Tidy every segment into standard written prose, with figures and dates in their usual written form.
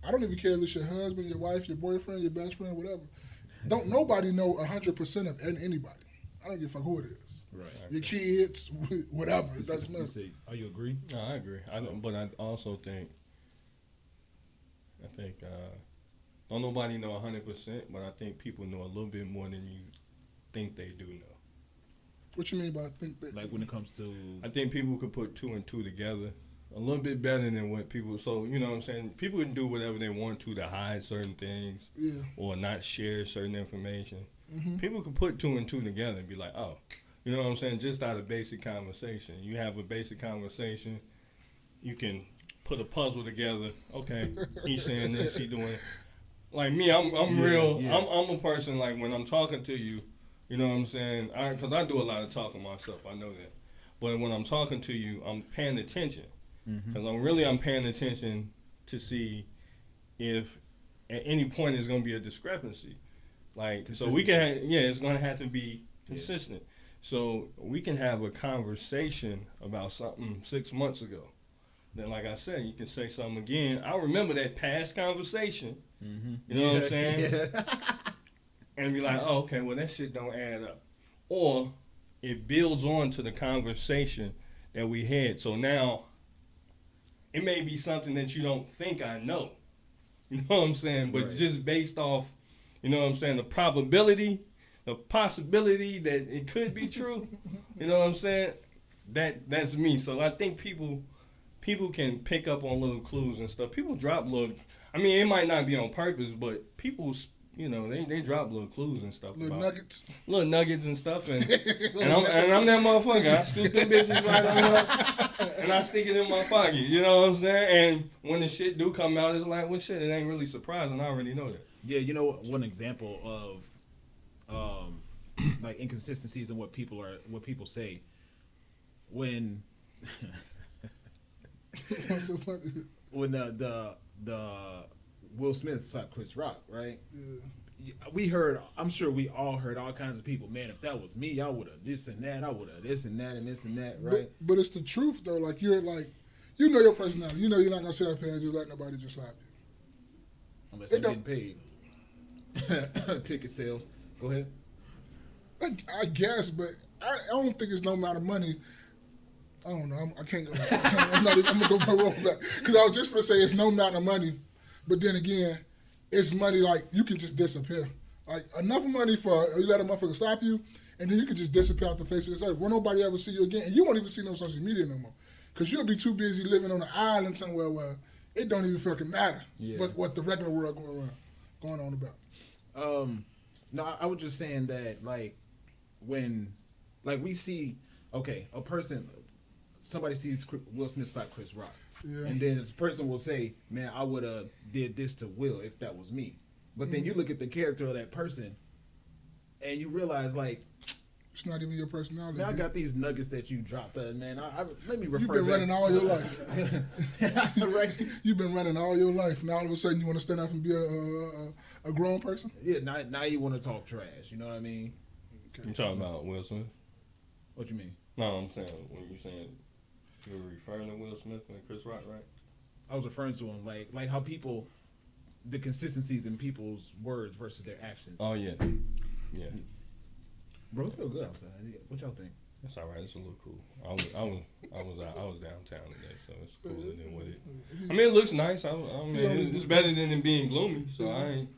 I don't even care if it's your husband, your wife, your boyfriend, your best friend, whatever. Don't nobody know 100% of anybody. I don't give a fuck who it is. Right. Your kids, whatever. It doesn't matter. Oh, you agree? No, I agree. But I also think, don't nobody know 100%, but I think people know a little bit more than you think they do know. What you mean by think that? Like when it comes to... I think people could put two and two together a little bit better than what people... So, you know what I'm saying? People can do whatever they want to hide certain things or not share certain information. Mm-hmm. People can put two and two together and be like, oh, you know what I'm saying? Just out of basic conversation. You have a basic conversation. You can put a puzzle together. Okay, he's saying this, he doing it. Like me, I'm real. Yeah. I'm a person, like, when I'm talking to you, you know what I'm saying? Because I do a lot of talking myself. I know that. But when I'm talking to you, I'm paying attention. Because I'm paying attention to see if at any point there's going to be a discrepancy. Like, so we can, it's going to have to be consistent. Yeah. So we can have a conversation about something 6 months ago. Then, like I said, you can say something again. I remember that past conversation. You know what I'm saying? And be like, oh, okay, well, that shit don't add up. Or it builds on to the conversation that we had. So now it may be something that you don't think I know. You know what I'm saying? But just based off, you know what I'm saying, the probability, the possibility that it could be true, you know what I'm saying? That's me. So I think people can pick up on little clues and stuff. People drop little, I mean, it might not be on purpose, but people, you know, they drop little clues and stuff. Little nuggets and stuff. And I'm that motherfucker. I scoop them bitches right on up and I stick it in my pocket. You know what I'm saying? And when the shit do come out, it's like, well, shit, it ain't really surprising. I already know that. Yeah, you know, one example of like inconsistencies in what people say when what's so funny? When the Will Smith slapped Chris Rock, right? Yeah. I'm sure we all heard all kinds of people, man, if that was me, I would have this and that, I would have this and that and this and that, right? But it's the truth though, like you're like, you know your personality. You know you're not gonna sit up here and just let nobody just slap you. Unless they're getting paid. Ticket sales. Go ahead. I guess, but I don't think it's no amount of money. I don't know. I can't go. I'm gonna go roll back because I was just gonna say it's no amount of money, but then again, it's money like you can just disappear. Like enough money for you let a motherfucker stop you, and then you can just disappear off the face of this earth. Won't nobody ever see you again, and you won't even see no social media no more, because you'll be too busy living on an island somewhere where it don't even fucking matter. Yeah. What the regular world going on about. No, I was just saying that like when like we see a person. Somebody sees Will Smith slap Chris Rock, and then this person will say, "Man, I would have did this to Will if that was me." But then you look at the character of that person, and you realize like it's not even your personality. Man, I got these nuggets that you dropped, man. Let me refer. You've been running all your life, right? You've been running all your life. Now all of a sudden you want to stand up and be a grown person? Yeah. Now you want to talk trash. You know what I mean? Okay. You talking about Will Smith? What you mean? No, I'm saying when you saying. You were referring to Will Smith and Chris Rock, right? I was referring to him like how people, the consistencies in people's words versus their actions. Oh yeah. Bro, it feel good outside. What y'all think? That's all right. It's a little cool. I was downtown today, so it's cooler than what it. I mean, it looks nice. I mean, it's better than it being gloomy. So I ain't.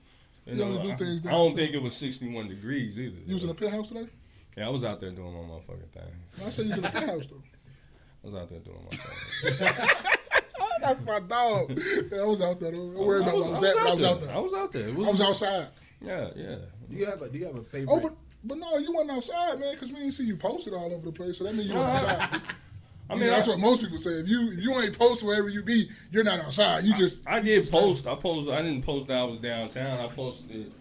You know, I don't think it was 61 degrees either. You was in a penthouse today? Yeah, I was out there doing my motherfucking thing. I said you was in a penthouse though. I was out there doing my thing. That's my dog. Yeah, I was out there. Don't worry about where I was at, but I was out there. I was out there. I was outside. Yeah. Do you have a favorite? Oh, but no, you wasn't outside, man, because we didn't see you posted all over the place. So that means you weren't outside. I mean, that's what most people say. If you ain't post wherever you be, you're not outside. You just. I did post. I didn't post that I was downtown. I posted.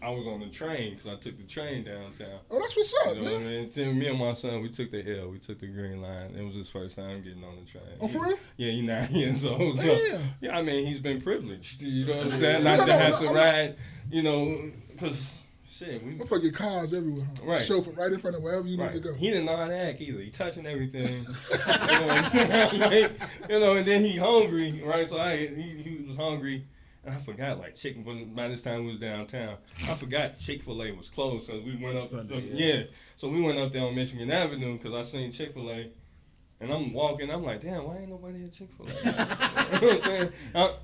I was on the train because I took the train downtown. Oh, that's what's up, man. Me and my son, we took the L. We took the Green Line. It was his first time getting on the train. Oh, for real? Yeah, he's 9 years old. So, yeah, I mean, he's been privileged. You know what I'm saying? Not to have to ride, you know, because, shit. We get cars everywhere. Huh? Right. Chauffeur right in front of wherever you need to go. He didn't know how to act either. He touching everything. You know what I'm saying? Like, you know, and then he hungry, right? So he was hungry. And I forgot, like, by this time we was downtown, I forgot Chick-fil-A was closed, so we went up. Sunday, so we went up there on Michigan Avenue because I seen Chick-fil-A. And I'm walking, I'm like, damn, why ain't nobody at Chick-fil-A? You know what I'm saying?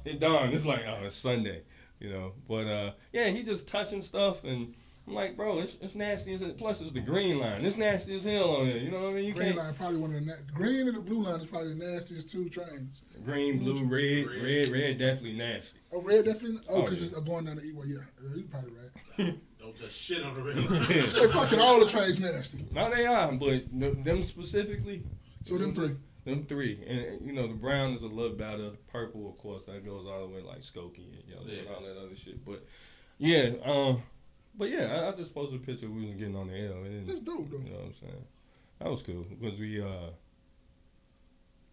It dawned, it's like, oh, it's Sunday, you know. But, yeah, he just touching stuff, and I'm like, bro, it's nasty. Plus, it's the green line. It's nasty as hell on here, you know what I mean? Green line probably one of the green and the blue line is probably the nastiest two trains. Green, blue, red definitely nasty. Oh, red definitely? Oh, because it's going down the E-way, yeah. You're probably right. Don't just shit on the red line. So fucking all the trains nasty. No, they are, but them specifically... So them three. Them three. And, you know, the brown is a little better. Purple, of course, that goes all the way like Skokie and yellow and all that other shit. But, yeah, I just posted a picture we was getting on the L. That's dope, though. You know what I'm saying? That was cool because we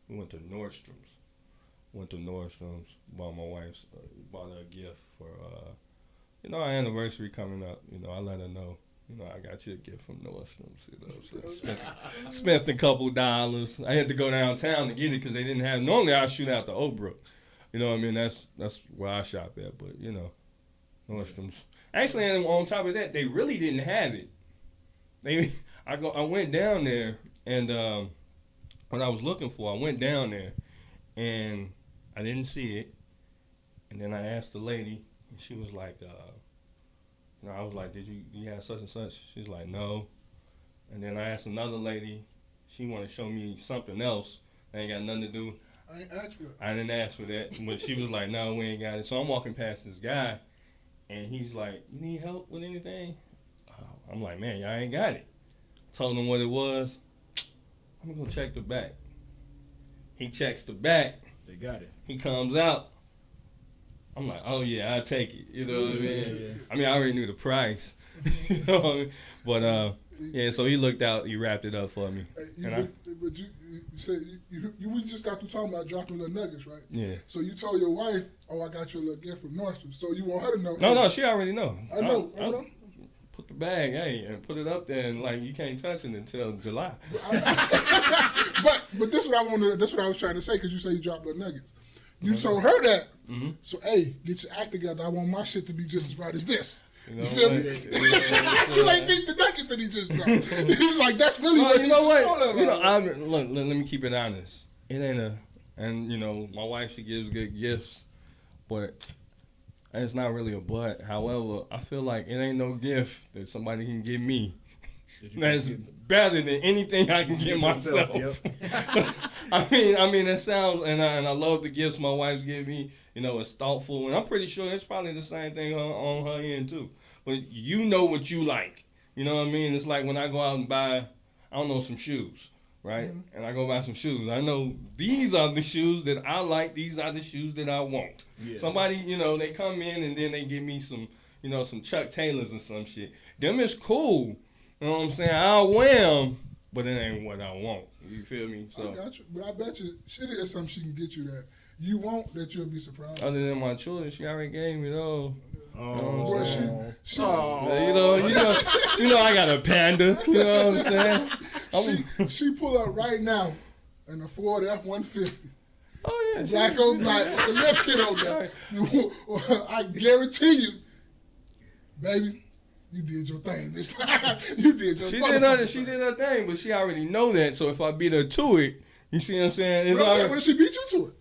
went to Nordstrom's. Bought my wife's, bought her a gift for, you know, our anniversary coming up. You know, I let her know. You know, I got you a gift from Nordstrom's. You know, so spent a couple dollars. I had to go downtown to get it because they didn't have. Normally, I shoot out to Oak Brook. You know what I mean? That's where I shop at. But you know, Nordstrom's. Actually, and on top of that, they really didn't have it. I went down there and what I was looking for, I went down there and I didn't see it. And then I asked the lady, and she was like. I was like, did you have such and such? She's like, no. And then I asked another lady, she wanted to show me something else. That ain't got nothing to do. I ain't asked for that. I didn't ask for that. But she was like, no, we ain't got it. So I'm walking past this guy, and he's like, you need help with anything? I'm like, man, y'all ain't got it. Told him what it was. I'm going to go check the back. He checks the back. They got it. He comes out. I'm like, oh yeah, I'll take it. You know what I mean? Yeah. I mean, I already knew the price. You know what I mean? But yeah, so he looked out, he wrapped it up for me. But you said we just got through talking about dropping little nuggets, right? Yeah. So you told your wife, oh, I got you a little gift from Nordstrom. So you want her to know? No, she already know. I know. Put the bag, and put it up there, and like you can't touch it until July. but this is what I wanted. That's what I was trying to say because you say you dropped little nuggets. You told her that. Mm-hmm. So, hey, get your act together. I want my shit to be just as right as this. You feel me? You like beat the nuggets that he just dropped. He's like, that's really what you know what? You know, look, let me keep it honest. It ain't and you know, my wife, she gives good gifts, but it's not really a but. However, I feel like it ain't no gift that somebody can give me that's better than anything I can give myself. Yep. I mean, it sounds, and I love the gifts my wife's give me. You know, it's thoughtful, and I'm pretty sure it's probably the same thing on her end too. But you know what you like. You know what I mean? It's like when I go out and buy, I don't know, some shoes, right? Mm-hmm. And I go buy some shoes. I know these are the shoes that I like. These are the shoes that I want. Yeah. Somebody, you know, they come in and then they give me some, you know, some Chuck Taylors or some shit. Them is cool. You know what I'm saying? I'll wear them, but it ain't what I want. You feel me? So I got you. But I bet you shit is something she can get you that you want that you'll be surprised. Other than my children, she already gave me those. Well, she you know, I got a panda. You know what I'm saying? She pull up right now in a Ford F-150. Oh yeah, black on black with the left kid on there. I guarantee you, baby. You did your thing this time. You did your thing. She did her thing, but she already know that. So if I beat her to it, you see what I'm saying? It's when did she beat you to it?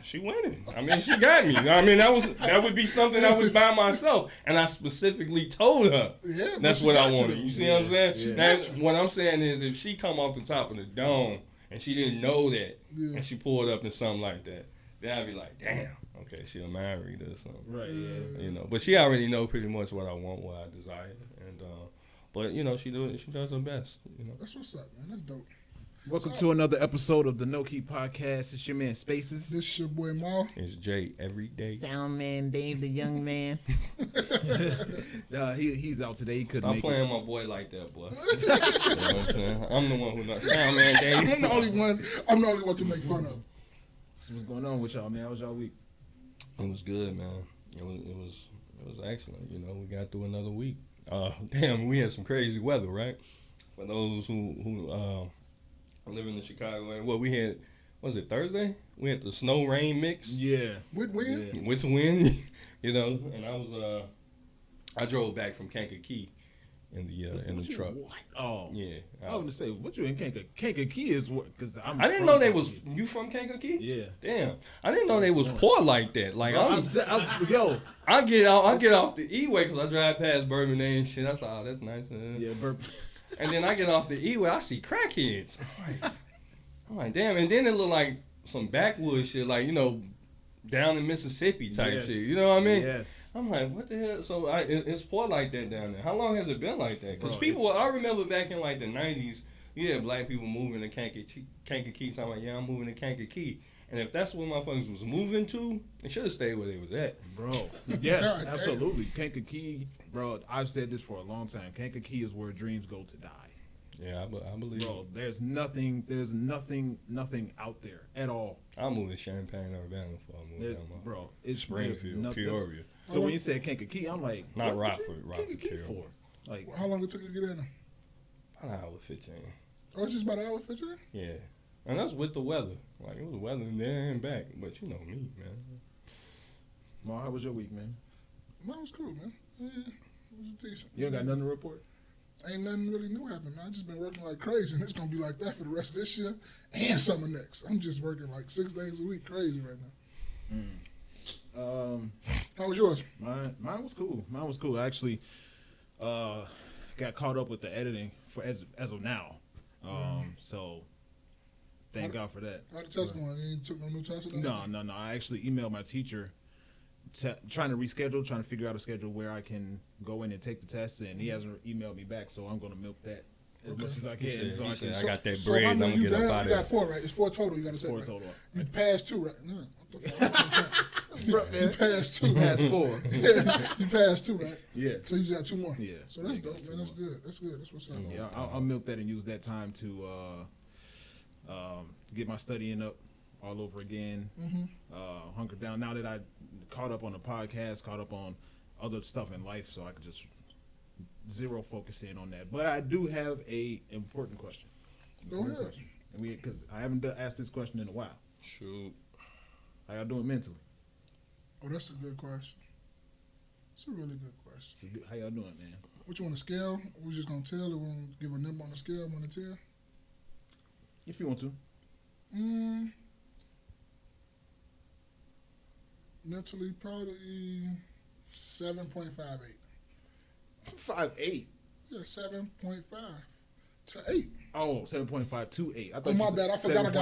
She winning. I mean, she got me. I mean, that would be something I would buy myself, and I specifically told her that's what I wanted. You see what I'm saying? Yeah. That's what I'm saying is if she come off the top of the dome and she didn't know that, and she pulled up in something like that, then I'd be like, damn. Okay, she'll marry or something. Right, yeah. You know, but she already know pretty much what I want, what I desire, and but you know, she does her best. You know, that's what's up, man. That's dope. Welcome to another episode of the KNoWKi podcast. It's your man Spaces. This your boy Maul. It's Jay every day. Sound man Dave, the young man. He's out today. He couldn't Stop make playing it. My boy like that, boy. You know what I'm saying? I'm the one who not sound man Dave. I'm the only one to make fun of. So what's going on with y'all, man? How was y'all week? It was good, man. It was excellent. You know, we got through another week. Damn, we had some crazy weather, right? For those who are living in Chicago, well, we was it Thursday? We had the snow rain mix. Yeah. With wind? Yeah. With wind, you know, and I drove back from KNoWKi in the truck. What? Oh. Yeah. I was gonna say, what you in KNoWKi is what? Because I didn't know they was. You from KNoWKi? Yeah. Damn. I didn't know they was poor like that. Like yo. I get off the E-way because I drive past Bourbon Day and shit. That's that's nice. Yeah, And then I get off the E-way, I see crackheads. I'm like, damn. And then it look like some backwoods shit, like, you know, down in Mississippi type shit. You know what I mean? Yes. I'm like, what the hell? So it's poor like that down there. How long has it been like that? Because Bro, I remember back in like the 90s, you had black people moving to KNoWKi. So I'm like, yeah, I'm moving to KNoWKi. And if that's what motherfuckers was moving to, they should have stayed where they was at. Bro. Yes, absolutely. KNoWKi, bro, I've said this for a long time. KNoWKi is where dreams go to die. Yeah, I believe. Bro, there's nothing out there at all. I'll move to Champaign, Urbana before I move down. Bro, it's Springfield, Peoria. So when you said KNoWKi, I'm like, not what Rockford, KNoWKi for? Like, how long it took you to get in there? About an hour 15. Oh, it's just about an hour 15? Yeah. And that's with the weather. Like, it was weather in there and back. But you know me, man. Ma, how was your week, man? Mine was cool, man. Yeah, it was decent. You ain't got nothing to report? Ain't nothing really new happening, man. I just been working like crazy, and it's going to be like that for the rest of this year and summer next. I'm just working like 6 days a week, crazy right now. How was yours? Mine was cool. I actually got caught up with the editing for as of now. So thank God for that. How the test going? You ain't took no new tests? No. I actually emailed my teacher trying to figure out a schedule where I can go in and take the test, and he hasn't emailed me back, so I'm going to milk that as much as I can. I got that so bread, how and I'm many going to get up out of You got 4, right? It's 4 total you got to take, 4 right? total. You passed 2, right? No, what the fuck? You passed 2. You passed 4. You passed 2, right? Yeah. So you just got 2 more. Yeah. So that's dope, man. That's good. That's good. That's what's up. Yeah, I'll milk that and use that time to get my studying up all over again. Hunker down. Now that I caught up on the podcast, caught up on other stuff in life, so I could just zero focus in on that. But I do have a important question. Go ahead. Because I haven't asked this question in a while. Shoot. How y'all doing mentally? Oh, that's a good question. It's a really good question. How y'all doing, man? What you want to scale? We just gonna tell, or we gonna give a number on the scale, 1 to 10? If you want to. Mentally, probably 7.58. 5.8. Yeah, 7.5 to 8. Oh, 7.5 to 8. I thought Oh, my bad. I forgot.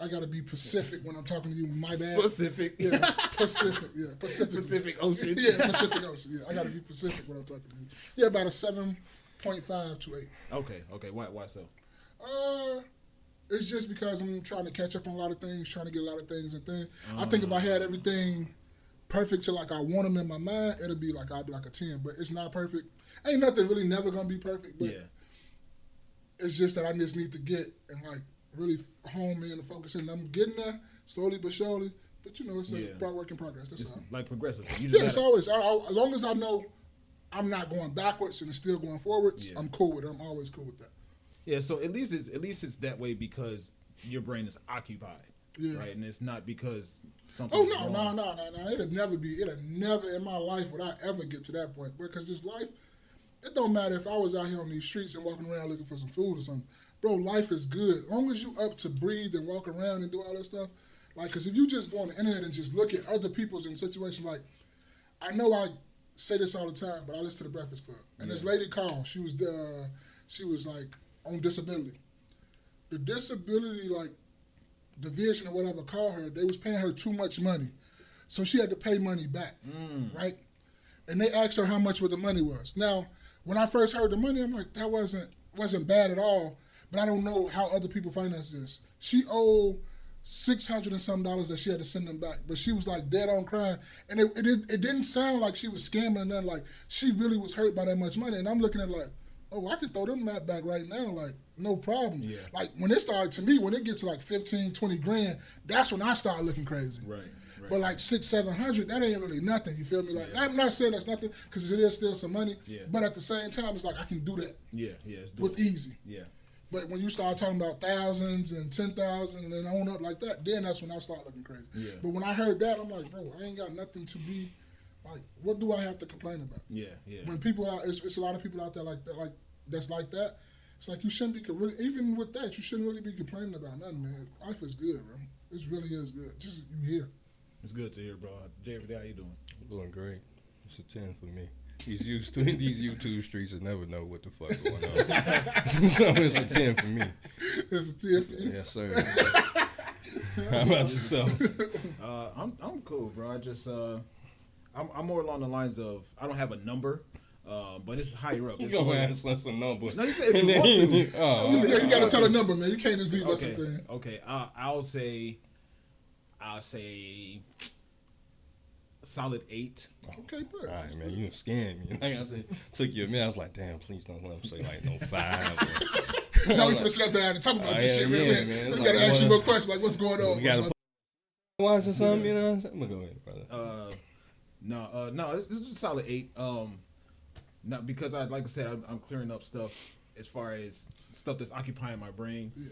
I gotta be Pacific when I'm talking to you. My bad. Pacific. Yeah, Pacific. Yeah, Pacific. Pacific Ocean. Yeah, Pacific Ocean. Yeah, I gotta be Pacific when I'm talking to you. Yeah, about a 7.5 to 8. Okay. Why so? It's just because I'm trying to catch up on a lot of things, trying to get a lot of things and things. I think if I had everything perfect to like I want them in my mind, I'd be like a 10. But it's not perfect. Ain't nothing really never gonna be perfect. But it's just that I just need to get and like really home in and focus in. I'm getting there slowly but surely. But you know, it's a work in progress. That's all. Like progressive. It's always. As long as I know I'm not going backwards and it's still going forwards, I'm cool with it. I'm always cool with that. Yeah, so at least it's that way because your brain is occupied, right? And it's not because something. Oh no! It'll never in my life would I ever get to that point. Because this life, it don't matter if I was out here on these streets and walking around looking for some food or something. Bro, life is good. As long as you up to breathe and walk around and do all that stuff. Like, because if you just go on the internet and just look at other people's in situations like, I know I say this all the time, but I listen to The Breakfast Club. And this lady called. She was like, on disability. The disability, like, division or whatever, called her, they was paying her too much money. So she had to pay money back, right? And they asked her how much what the money was. Now, when I first heard the money, I'm like, that wasn't bad at all, but I don't know how other people finance this. She owed $600 and some that she had to send them back, but she was like dead on crying. And it didn't sound like she was scamming or nothing. Like, she really was hurt by that much money. And I'm looking at like, oh, I can throw them back right now, like, no problem. Yeah. Like, when it gets to like 15, 20 grand, that's when I start looking crazy. Right. But like 600-700, that ain't really nothing, you feel me? Like, I'm not saying that's nothing, because it is still some money, but at the same time, it's like, I can do that. Yeah, it's with easy. Yeah. But when you start talking about thousands and 10,000 and on up like that, then that's when I start looking crazy. Yeah. But when I heard that, I'm like, bro, I ain't got nothing to be like. What do I have to complain about? Yeah, yeah. When people out, it's a lot of people out there like that, that's like that. It's like you shouldn't be really, even with that, you shouldn't really be complaining about nothing, man. Life is good, bro. It really is good. Just you here. It's good to hear, bro. JFD, how you doing? I'm doing great. It's a 10 for me. These YouTube streets will never know what the fuck going on. So it's a 10 for me. It's a 10 for you. Yes, sir. How about yourself? I'm cool, bro. I just I'm more along the lines of I don't have a number, but it's higher up. You It's gonna more- ask us a number? No, you said if you want to. Yeah, you gotta tell a number, man. You can't just leave us a Okay, thing. okay. I'll say a solid 8. Okay, but All right, man, you scammed me. Like I said, took you a minute. I was like, damn, please don't let him say like no 5. now we finna sit up there and talk about this shit real quick. man. We It's gotta like, ask you more questions, like what's going on. We gotta watch or something, you know what I'm saying? I'm gonna go ahead, brother. No, this is a solid 8. Not because like I said, I'm clearing up stuff as far as stuff that's occupying my brain. Yeah.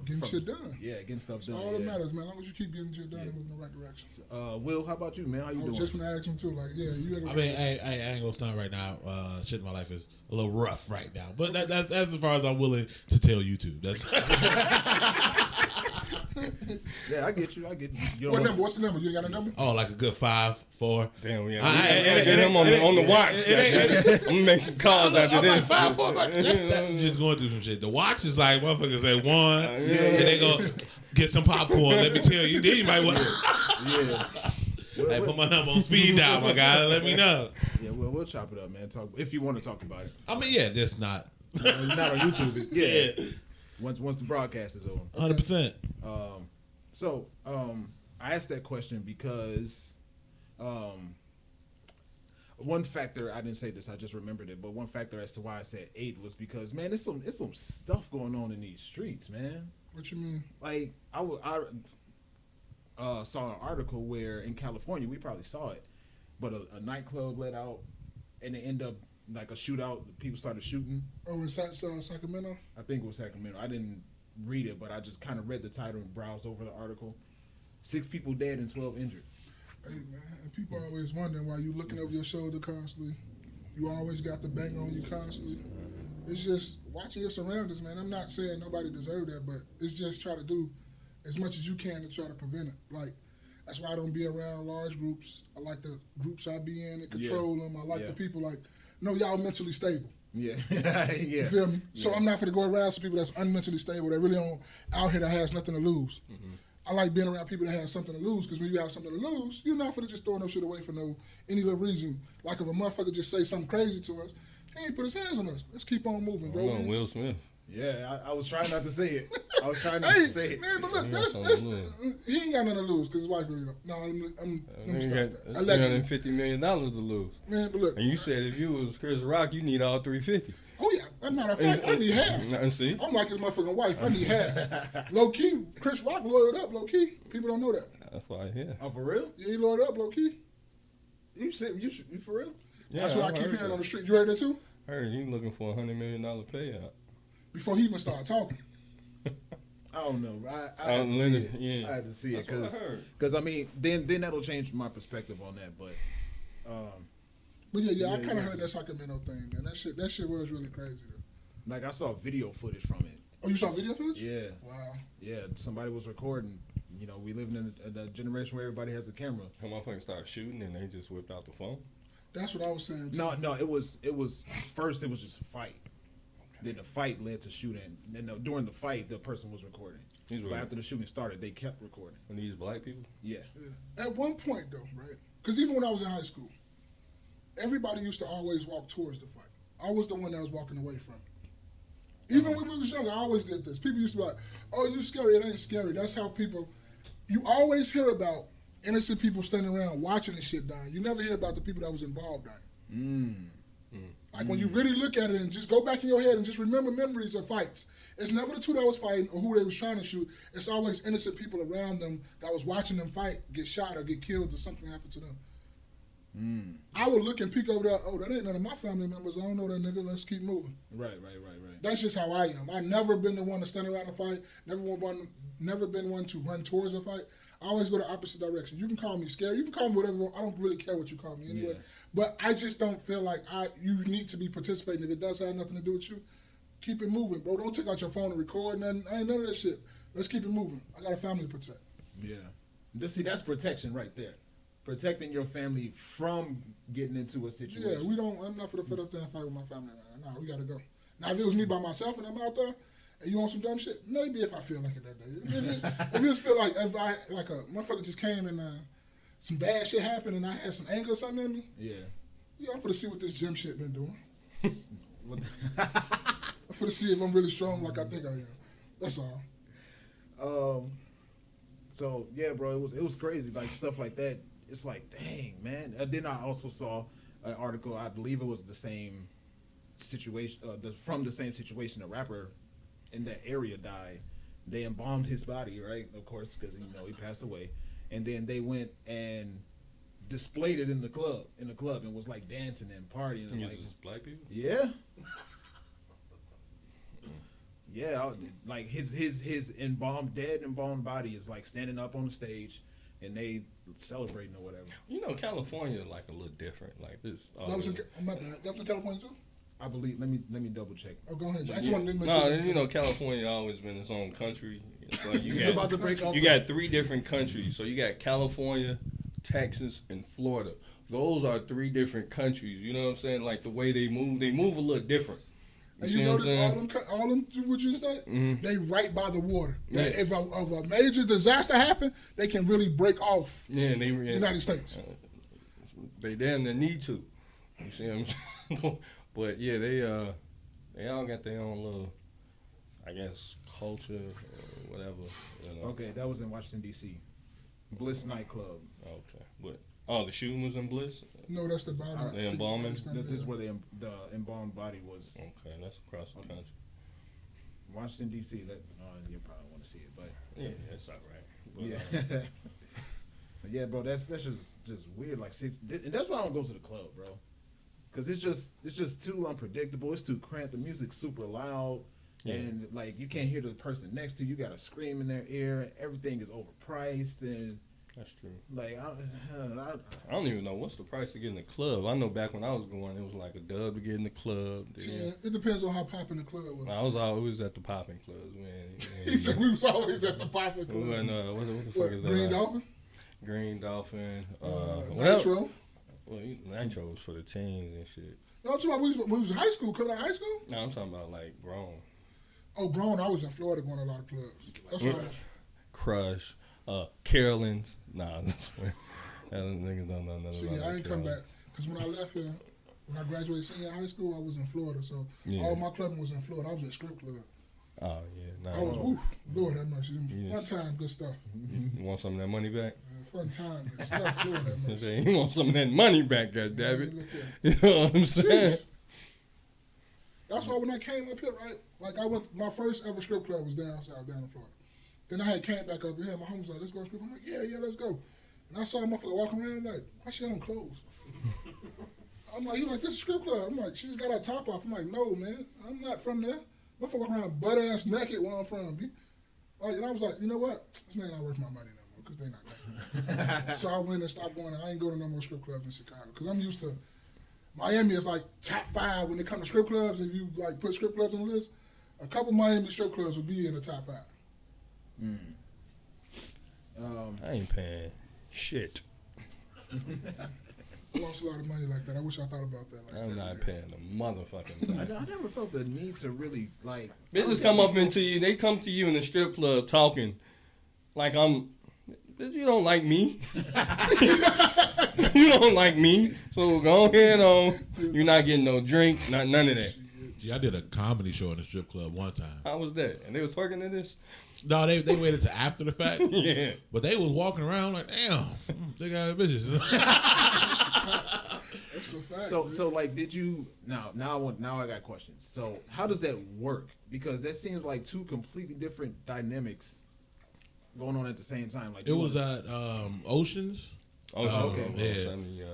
Getting shit done. Yeah, getting stuff That's done. all that yeah. matters, man. As long as you keep getting shit done and moving in the right direction. Will, how about you, man? How you I doing? was just gonna ask him too, like, yeah, you ever I mean, I ain't gonna stunt right now. Shit in my life is a little rough right now, but that's as far as I'm willing to tell YouTube. That's Yeah, I get you. I get you. You what don't number? What's the number? You ain't got a number? like a good 5, 4. Damn, we I- gotta get him on the watch. I'm gonna make some calls after this. 5, 4, but that's just going through some shit. The watch is like motherfuckers say 1, and they go get some popcorn. Let me tell you, then you might want. Yeah. Hey, put my number on speed dial, my guy. Let me know. Yeah, we'll chop it up, man. Talk if you want to talk about it. I mean, yeah, that's not Not on YouTube. Yeah. Once the broadcast is over. 100%. So I asked that question because one factor, I didn't say this, I just remembered it, but one factor as to why I said 8 was because, man, it's some stuff going on in these streets, man. What you mean? Like I saw an article where in California, we probably saw it, but a nightclub let out and it ended up like a shootout. People started shooting. Oh, in Sacramento? I think it was Sacramento. I didn't read it, but I just kind of read the title and browsed over the article. 6 people dead and 12 injured. Hey, man, and people are always wondering why you looking over your shoulder constantly. You always got the bang on you constantly. It's just watching your surroundings, man. I'm not saying nobody deserve that, but it's just try to do as much as you can to try to prevent it. Like, that's why I don't be around large groups. I like the groups I be in and control them. I like the people like, no, y'all mentally stable. Yeah. Yeah. You feel me? So I'm not going to go around some people that's unmentally stable that really don't out here that has nothing to lose. Mm-hmm. I like being around people that have something to lose because when you have something to lose, you're not going to just throw no shit away for any little reason. Like if a motherfucker just say something crazy to us, he ain't put his hands on us. Let's keep on moving, bro. On Will Smith. Yeah, I was trying not to say it. I was trying not to say it. Man, but look, he ain't got nothing to lose because his wife really don't. No, I'm stop that. Allegedly. $350 million to lose. Man, but look. And you said if you was Chris Rock, you need all 350. Oh yeah, as a matter of fact, I need half. See? I'm like his motherfucking wife. I need half. Low key, Chris Rock lawyered up. Low key, people don't know that. That's why I hear. Oh, for real? Yeah, he lawyered up. Low key. You for real? Yeah, That's what I keep hearing on the street. You heard that too? I heard you looking for $100 million payout. Before he even started talking. I don't know. I had to see it. Yeah. I had to see it That's because I mean, then that'll change my perspective on that. But yeah, I kind of heard that Sacramento thing, man. That shit was really crazy. Though. like I saw video footage from it. Oh, you saw video footage? Yeah. Wow. Yeah, somebody was recording. You know, we living in a generation where everybody has a camera. How motherfuckers started shooting and they just whipped out the phone? That's what I was saying. Too. No, it was first it was just a fight. Then the fight led to shooting. Then during the fight, the person was recording. But after the shooting started, they kept recording. And these black people? Yeah. At one point, though, right? Because even when I was in high school, everybody used to always walk towards the fight. I was the one that was walking away from it. Even when we was younger, I always did this. People used to be like, "Oh, you scary." It ain't scary. That's how people. You always hear about innocent people standing around watching this shit dying. You never hear about the people that was involved dying. Like when you really look at it and just go back in your head and just remember memories of fights. It's never the two that was fighting or who they was trying to shoot. It's always innocent people around them that was watching them fight get shot or get killed or something happened to them. I would look and peek over there. Oh, that ain't none of my family members. I don't know that nigga. Let's keep moving. Right. That's just how I am. I never been the one to stand around a fight. Never been one to run towards a fight. I always go the opposite direction. You can call me scared. You can call me whatever you want. I don't really care what you call me anyway. Yeah. But I just don't feel like you need to be participating. If it does have nothing to do with you, keep it moving, bro. Don't take out your phone and record nothing. I ain't none of that shit. Let's keep it moving. I got a family to protect. Yeah. That's protection right there. Protecting your family from getting into a situation. Yeah, I'm not for the fit up there and fight with my family. No, we gotta go. Now, if it was me by myself and I'm out there, and you want some dumb shit, maybe if I feel like it that day. If you just feel like a motherfucker just came and some bad shit happened and I had some anger or something in me. Yeah. I'm for to see what this gym shit been doing. I'm for to see if I'm really strong like I think I am. That's all. So yeah, bro, it was crazy. Like stuff like that. It's like, dang, man. And then I also saw an article. I believe it was the same situation. From the same situation, a rapper in that area died. They embalmed his body, right? Of course, because he passed away. And then they went and displayed it in the club, and was like dancing and partying. And like black people. Yeah. Yeah, like his dead embalmed body is like standing up on the stage, and they celebrating or whatever. California like a little different. Like this. That was in California too. I believe. Let me double check. Oh, go ahead. I just wanted to make sure. California always been its own country. So It's about to break off. You got 3 different countries. So you got California, Texas, and Florida. Those are 3 different countries. You know what I'm saying? Like the way they move a little different. And you notice all them, what you say? Mm-hmm. They right by the water. Yeah. If a major disaster happen, they can really break off the United States. They damn near need to. You see what I'm saying? But yeah, they all got their own little, I guess, culture or whatever. Okay, that was in Washington D.C. Bliss nightclub. Okay, but the shooting was in Bliss. No, that's the body. The embalming. This is where the embalmed body was. Okay, that's across the country. Washington D.C. You probably want to see it, but yeah, that's all right. But, yeah, yeah, bro, that's just weird. Like and that's why I don't go to the club, bro. Cause it's just too unpredictable. It's too cramped. The music's super loud, and like you can't hear the person next to you. You gotta scream in their ear. Everything is overpriced, and that's true. Like I don't even know what's the price to get in the club. I know back when I was going, it was like $1 to get in the club. Yeah, it depends on how popping the club was. I was always at the popping clubs, man. He said we was always at the popping club. What the fuck is that? Green Dolphin. Green Dolphin. Nitro. Well, Nitro was for the teens and shit. No, I'm talking about when we was in high school, coming out of high school? No, I'm talking about like grown. Oh, grown. I was in Florida going to a lot of clubs. That's what I was. Crush. Carolyn's. Nah, this one. Niggas don't know nothing. See, about I ain't come back. Because when I left here, when I graduated senior high school, I was in Florida. So all my clubbing was in Florida. I was at strip club. Oh, yeah. I was, Lord have mercy. Fun time, good stuff. You want some of that money back? Fun time, good stuff. Lord have mercy. You want some of that money back, goddammit. You know what I'm saying? That's why when I came up here, right? Like my first ever strip club was down south, down in Florida. Then I had came back up here. My home was like, let's go to strip club. I'm like, yeah, let's go. And I saw a motherfucker walking around like, why she got on clothes? I'm like, you like, this is a strip club. I'm like, she just got her top off. I'm like, no, man, I'm not from there. Motherfucker walking around butt ass naked where I'm from. Like, and I was like, you know what? This ain't not worth my money no more because they not naked. So I went and stopped going. I ain't going to no more strip clubs in Chicago because I'm used to Miami is like top 5 when it comes to strip clubs. If you like put strip clubs on the list, a couple Miami strip clubs would be in the top 5. I ain't paying shit. I lost a lot of money like that. I wish I thought about that. I'm not paying the motherfucking thing. I never felt the need to really like. Bitches come up into you. They come to you in the strip club talking like bitch, you don't like me. You don't like me. So go ahead on. You're not getting no drink. None of that. Gee, I did a comedy show in a strip club one time. How was that? And they was twerking in this? No, they waited to after the fact. Yeah. But they was walking around like, damn, they got bitches. That's a fact. So like, did you now I got questions. So how does that work? Because that seems like 2 completely different dynamics going on at the same time. Like it was at Oceans. Oh, okay. Yeah.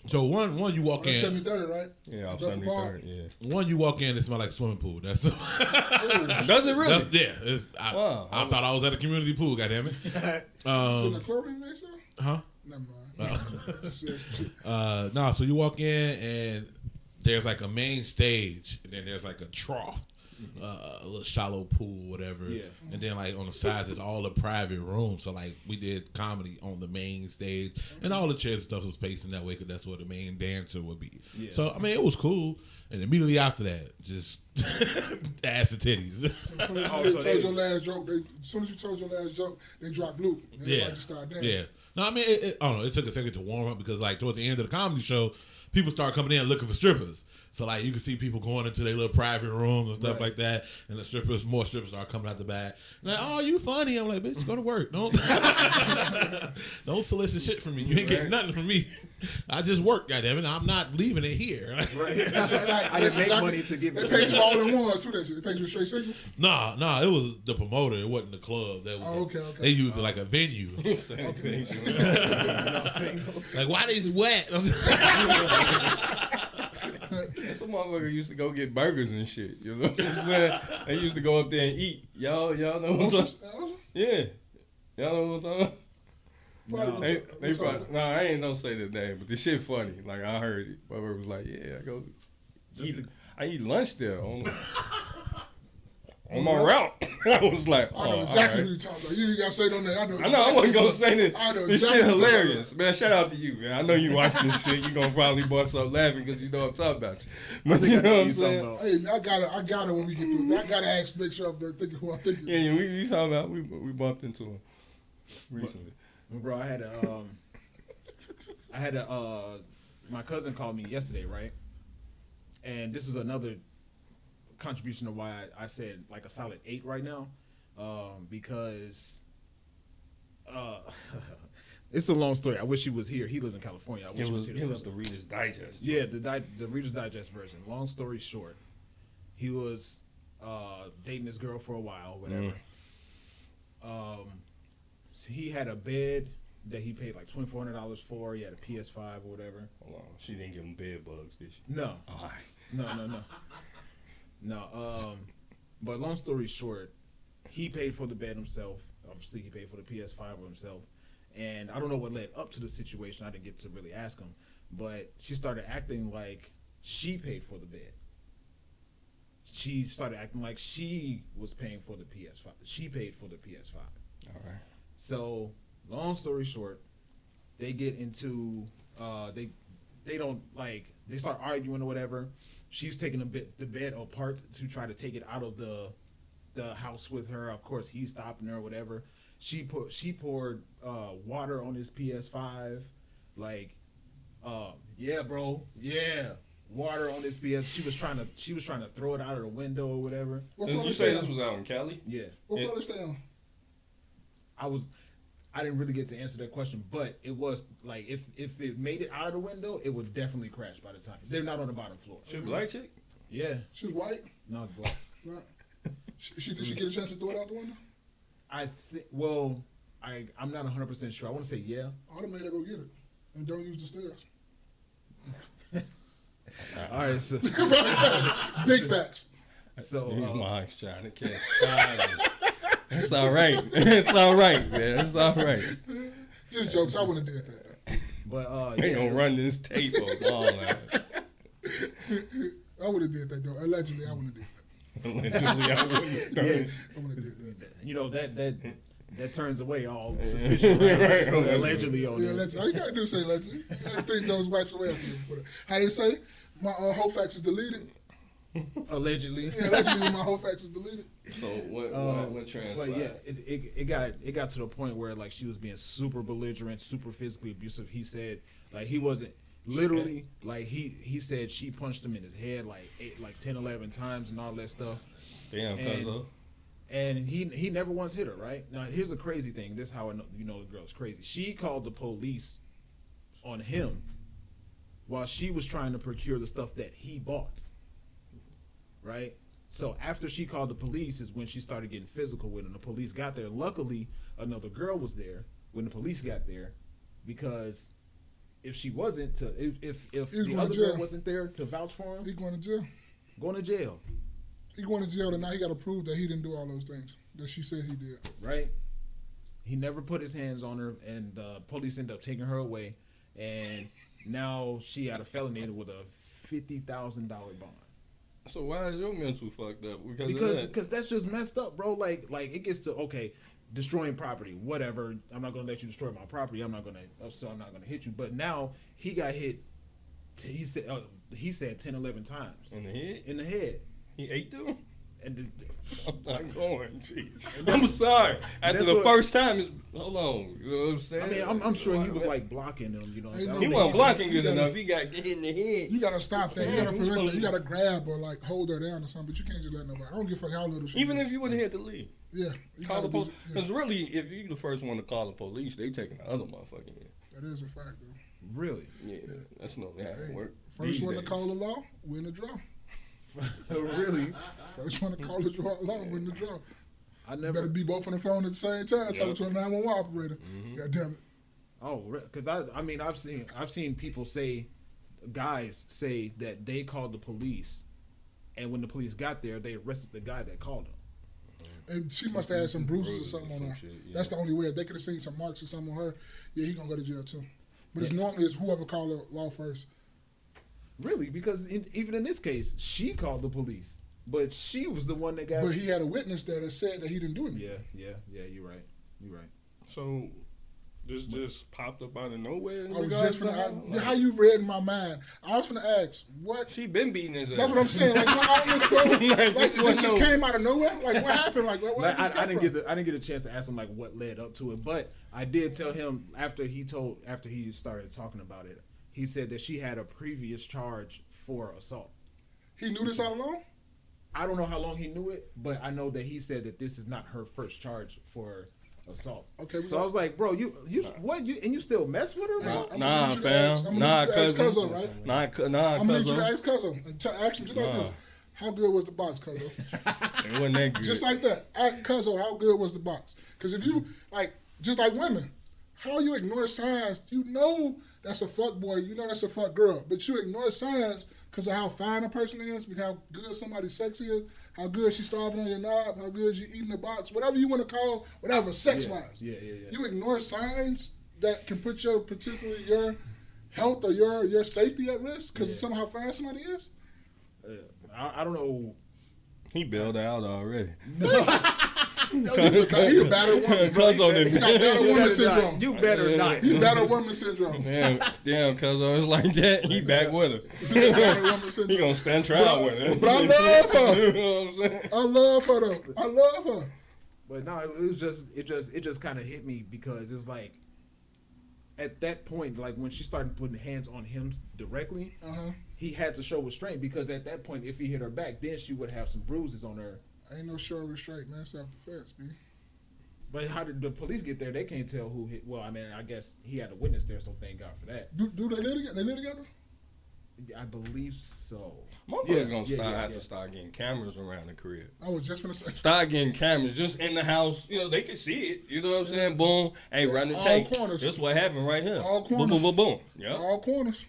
So one you walk in. 73rd, right? Yeah, off 73rd. Yeah. One you walk in, it smells like a swimming pool. That's Does it really? Wow. I thought I was at a community pool. Goddamn it. Is it the chlorine they sell? Huh? Never mind. No. So you walk in and there's like a main stage, and then there's like a trough. A little shallow pool, whatever, and then like on the sides, it's all a private room. So like we did comedy on the main stage, and all the chairs and stuff was facing that way because that's where the main dancer would be. Yeah. So I mean, it was cool. And immediately after that, just ass and titties. As soon as you told your last joke, they dropped Luke. Everybody just started dancing. Yeah. No, I mean, I don't know. It took a second to warm up because like towards the end of the comedy show, people started coming in looking for strippers. So like you can see people going into their little private rooms and stuff like that, and more strippers are coming out the back. And like, oh, you funny? I'm like, bitch, go to work. Don't solicit shit from me. You ain't getting nothing from me. I just work, goddammit. I'm not leaving it here. Right. That's a fact. I just make money to give it. They paid you all in one. Who that shit? They paid you straight signals? Nah, it was the promoter. It wasn't the club. That was okay. They used it like a venue. Like, why they wet? Some motherfucker used to go get burgers and shit. You know what I'm saying? They used to go up there and eat. Y'all know what I'm talking about? Yeah. Y'all know what I'm talking about? No, I ain't gonna say the name, but the shit funny. Like, I heard it. Motherfucker was like, yeah, I eat lunch there on my route. I was like, I know exactly what you're talking about. You gotta say it on there. I know I wasn't gonna say that. This exactly shit hilarious. Man, shout out to you, man. I know you watching this shit. You gonna probably bust up laughing because you know I'm talking about you. But you know what I'm saying? Hey, I got it when we get through it. I gotta make sure I'm thinking who I'm thinking. Yeah, we talking about, we bumped into him recently. Bro, my cousin called me yesterday, right? And this is another contribution to why I said like a solid 8 right now, because it's a long story. I wish he was here. He lives in California. I wish he was here. It was the Reader's Digest. Yeah, the Reader's Digest version. Long story short, he was dating this girl for a while, whatever. So he had a bed that he paid like $2,400 for. He had a PS5 or whatever. Hold on, she didn't give him bed bugs, did she? No. All right. No. But long story short, he paid for the bed himself. Obviously, he paid for the PS5 himself. And I don't know what led up to the situation. I didn't get to really ask him. But she started acting like she paid for the bed. She started acting like she was paying for the PS5. She paid for the PS5. All right. So, long story short, they get into, they don't like, they start arguing or whatever. She's taking the bed apart to try to take it out of the house with her. Of course, he's stopping her or whatever. She poured water on his PS5, like, yeah, bro, yeah, water on his PS. She was trying to throw it out of the window or whatever. You say this was out in Cali? Yeah. What floor they stay on? I didn't really get to answer that question, but it was like if it made it out of the window, it would definitely crash by the time. They're not on the bottom floor. She a black chick? Yeah. She was white? Not black. Right. Did she get a chance to throw it out the window? I'm not 100% sure. I want to say yeah. I'd have made her go get it. And don't use the stairs. All right, so big facts. So he's my trying to catch tigers. It's all right. It's all right, man. It's all right. Just jokes. I wouldn't have did that. But they gonna run this tape up all that. I would have did that though. Allegedly, I wouldn't have did that. Allegedly, I wouldn't have done it. I wouldn't have did that. You know that turns away all suspicion. Right? Allegedly on that. All you gotta do is say allegedly. Everything goes wipes away after you. How they say? My whole fax is deleted. Allegedly. Yeah, allegedly my whole fax is deleted. So what transpired? But yeah, it got to the point where like she was being super belligerent, super physically abusive. He said like he wasn't literally like he said she punched him in his head like 10, 11 times and all that stuff. Damn, cuzzo. And he never once hit her, right? Now here's the crazy thing. This is how I know the girl's crazy. She called the police on him while she was trying to procure the stuff that he bought. Right? So after she called the police is when she started getting physical with him. The police got there. Luckily, another girl was there when the police got there because if she wasn't to if He's the going other to jail. girl wasn't there to vouch for him, He going to jail. going to jail, He going to jail, and now he got to prove that he didn't do all those things that she said he did. right? He never put his hands on her, and the police end up taking her away, and now she had a felony with a $50,000 bond. So why is your mental fucked up? Because that's just messed up, bro. Like it gets to destroying property, whatever. I'm not gonna let you destroy my property. I'm not gonna hit you. But now he got hit. He said 10, 11 times in the head. In the head. He ate them. And I'm not going. Gee. I'm sorry. After the first time, hold on. You know what I'm saying? I mean, I'm sure he was like blocking them. You know, what I'm saying? He wasn't blocking good enough. He got hit in the head. You gotta stop that. You gotta prevent that. You gotta grab or like hold her down or something. But you can't just let nobody. I don't give a fuck how little she Even is. if you would have had to leave. Yeah. Call the police. Because really, if you the first one to call the police, they taking the other motherfucking in. That is a fact, though. Really? Yeah. That's no work. First one to call the law, win the draw. Really? First one to call the law, win the draw. You better be both on the phone at the same time, talking to a 911 operator. God damn it. Oh, because I mean, I've seen people guys say that they called the police, and when the police got there, they arrested the guy that called them. And she must have had some bruises or something on her. Shit, yeah. That's the only way. If they could have seen some marks or something on her, yeah, he gonna go to jail too. But it's normally whoever called the law first. Really? Because even in this case, she called the police, but she was the one that got. But he had a witness there that said that he didn't do anything. Yeah. You're right. So this just popped up out of nowhere. I was just finna, how you read my mind? I was finna ask what. She been beating his ass. That's what I'm saying. Like, all this go, like this just came out of nowhere. Like, what happened? Like, where did this come from? I didn't get a chance to ask him like what led up to it, but I did tell him after he started talking about it. He said that she had a previous charge for assault. He knew this all along? I don't know how long he knew it, but I know that he said that this is not her first charge for assault. Okay. So I was like, bro, you still mess with her? Nah, fam. Nah, cousin. I'm gonna need you to ask cousin. Ask him just like this. How good was the box, cousin? It wasn't that good. Just like that. Ask cousin, how good was the box? Because if you just like women, how you ignore signs? You know that's a fuck boy. You know that's a fuck girl. But you ignore signs because of how fine a person is, because how good somebody's sex is, how good she's stomping on your knob, how good you eating the box, whatever you want to call, whatever, sex-wise. Yeah. You ignore signs that can put particularly your health or your safety at risk because of somehow fine somebody is? I don't know. He bailed out already. He a battered woman, bro. He got battered woman syndrome. You better not. He battered woman syndrome. Damn, cuz I was like that. He back with her. He got battered woman syndrome. He gonna stand trial with her. But I love her. You know what I'm saying? I love her though. I love her. But no, it just kind of hit me because it's like at that point, like when she started putting hands on him directly, he had to show restraint because at that point, if he hit her back, then she would have some bruises on her. Ain't no show restraint, man. Self-defense, man. But how did the police get there? They can't tell who hit. Well, I mean, I guess he had a witness there, so thank God for that. Do they live together? They live together? I believe so. Motherfuckers gonna have to start getting cameras around the crib. I was just gonna say. Start getting cameras just in the house. You know, they can see it. You know what I'm saying? Boom. Hey, run the tape. Corners. This what happened right here. All corners. Boom, boom, boom, boom. Yep. All corners.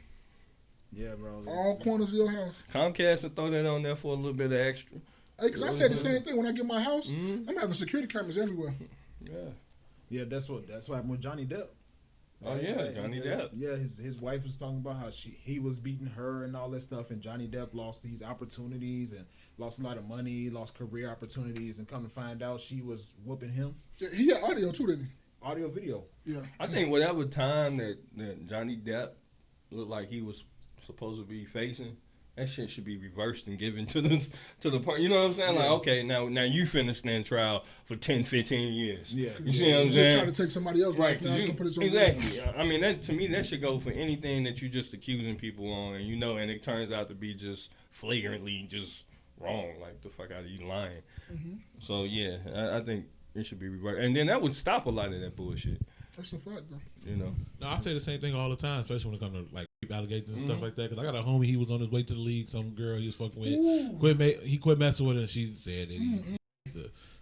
Yeah, bro. All corners of your house. Comcast will throw that on there for a little bit of extra. Hey, because I said the same thing when I get my house. I'm having security cameras everywhere. Yeah, that's what happened with Johnny Depp. Oh yeah, Johnny Depp. Yeah, his wife was talking about how he was beating her and all that stuff, and Johnny Depp lost these opportunities and lost a lot of money, lost career opportunities, and come to find out she was whooping him. Yeah, he had audio too, didn't he? Audio, video. Yeah. I think whatever time that Johnny Depp looked like he was supposed to be facing, that shit should be reversed and given to the part. You know what I'm saying? Yeah. Like, okay, now you finna stand trial for 10, 15 years. Yeah. You see what I'm saying? Just trying to take somebody else's life. Now it's gonna put its own exactly. I mean, that to me, that should go for anything that you just accusing people on, and and it turns out to be just flagrantly just wrong. Like, the fuck out of you lying. Mm-hmm. So, yeah, I think it should be reversed. And then that would stop a lot of that bullshit. That's a fact, though. You know? No, I say the same thing all the time, especially when it comes to, like, allegations and stuff like that. Because I got a homie, he was on his way to the league, some girl he was fucking with. He quit messing with her, and she said that he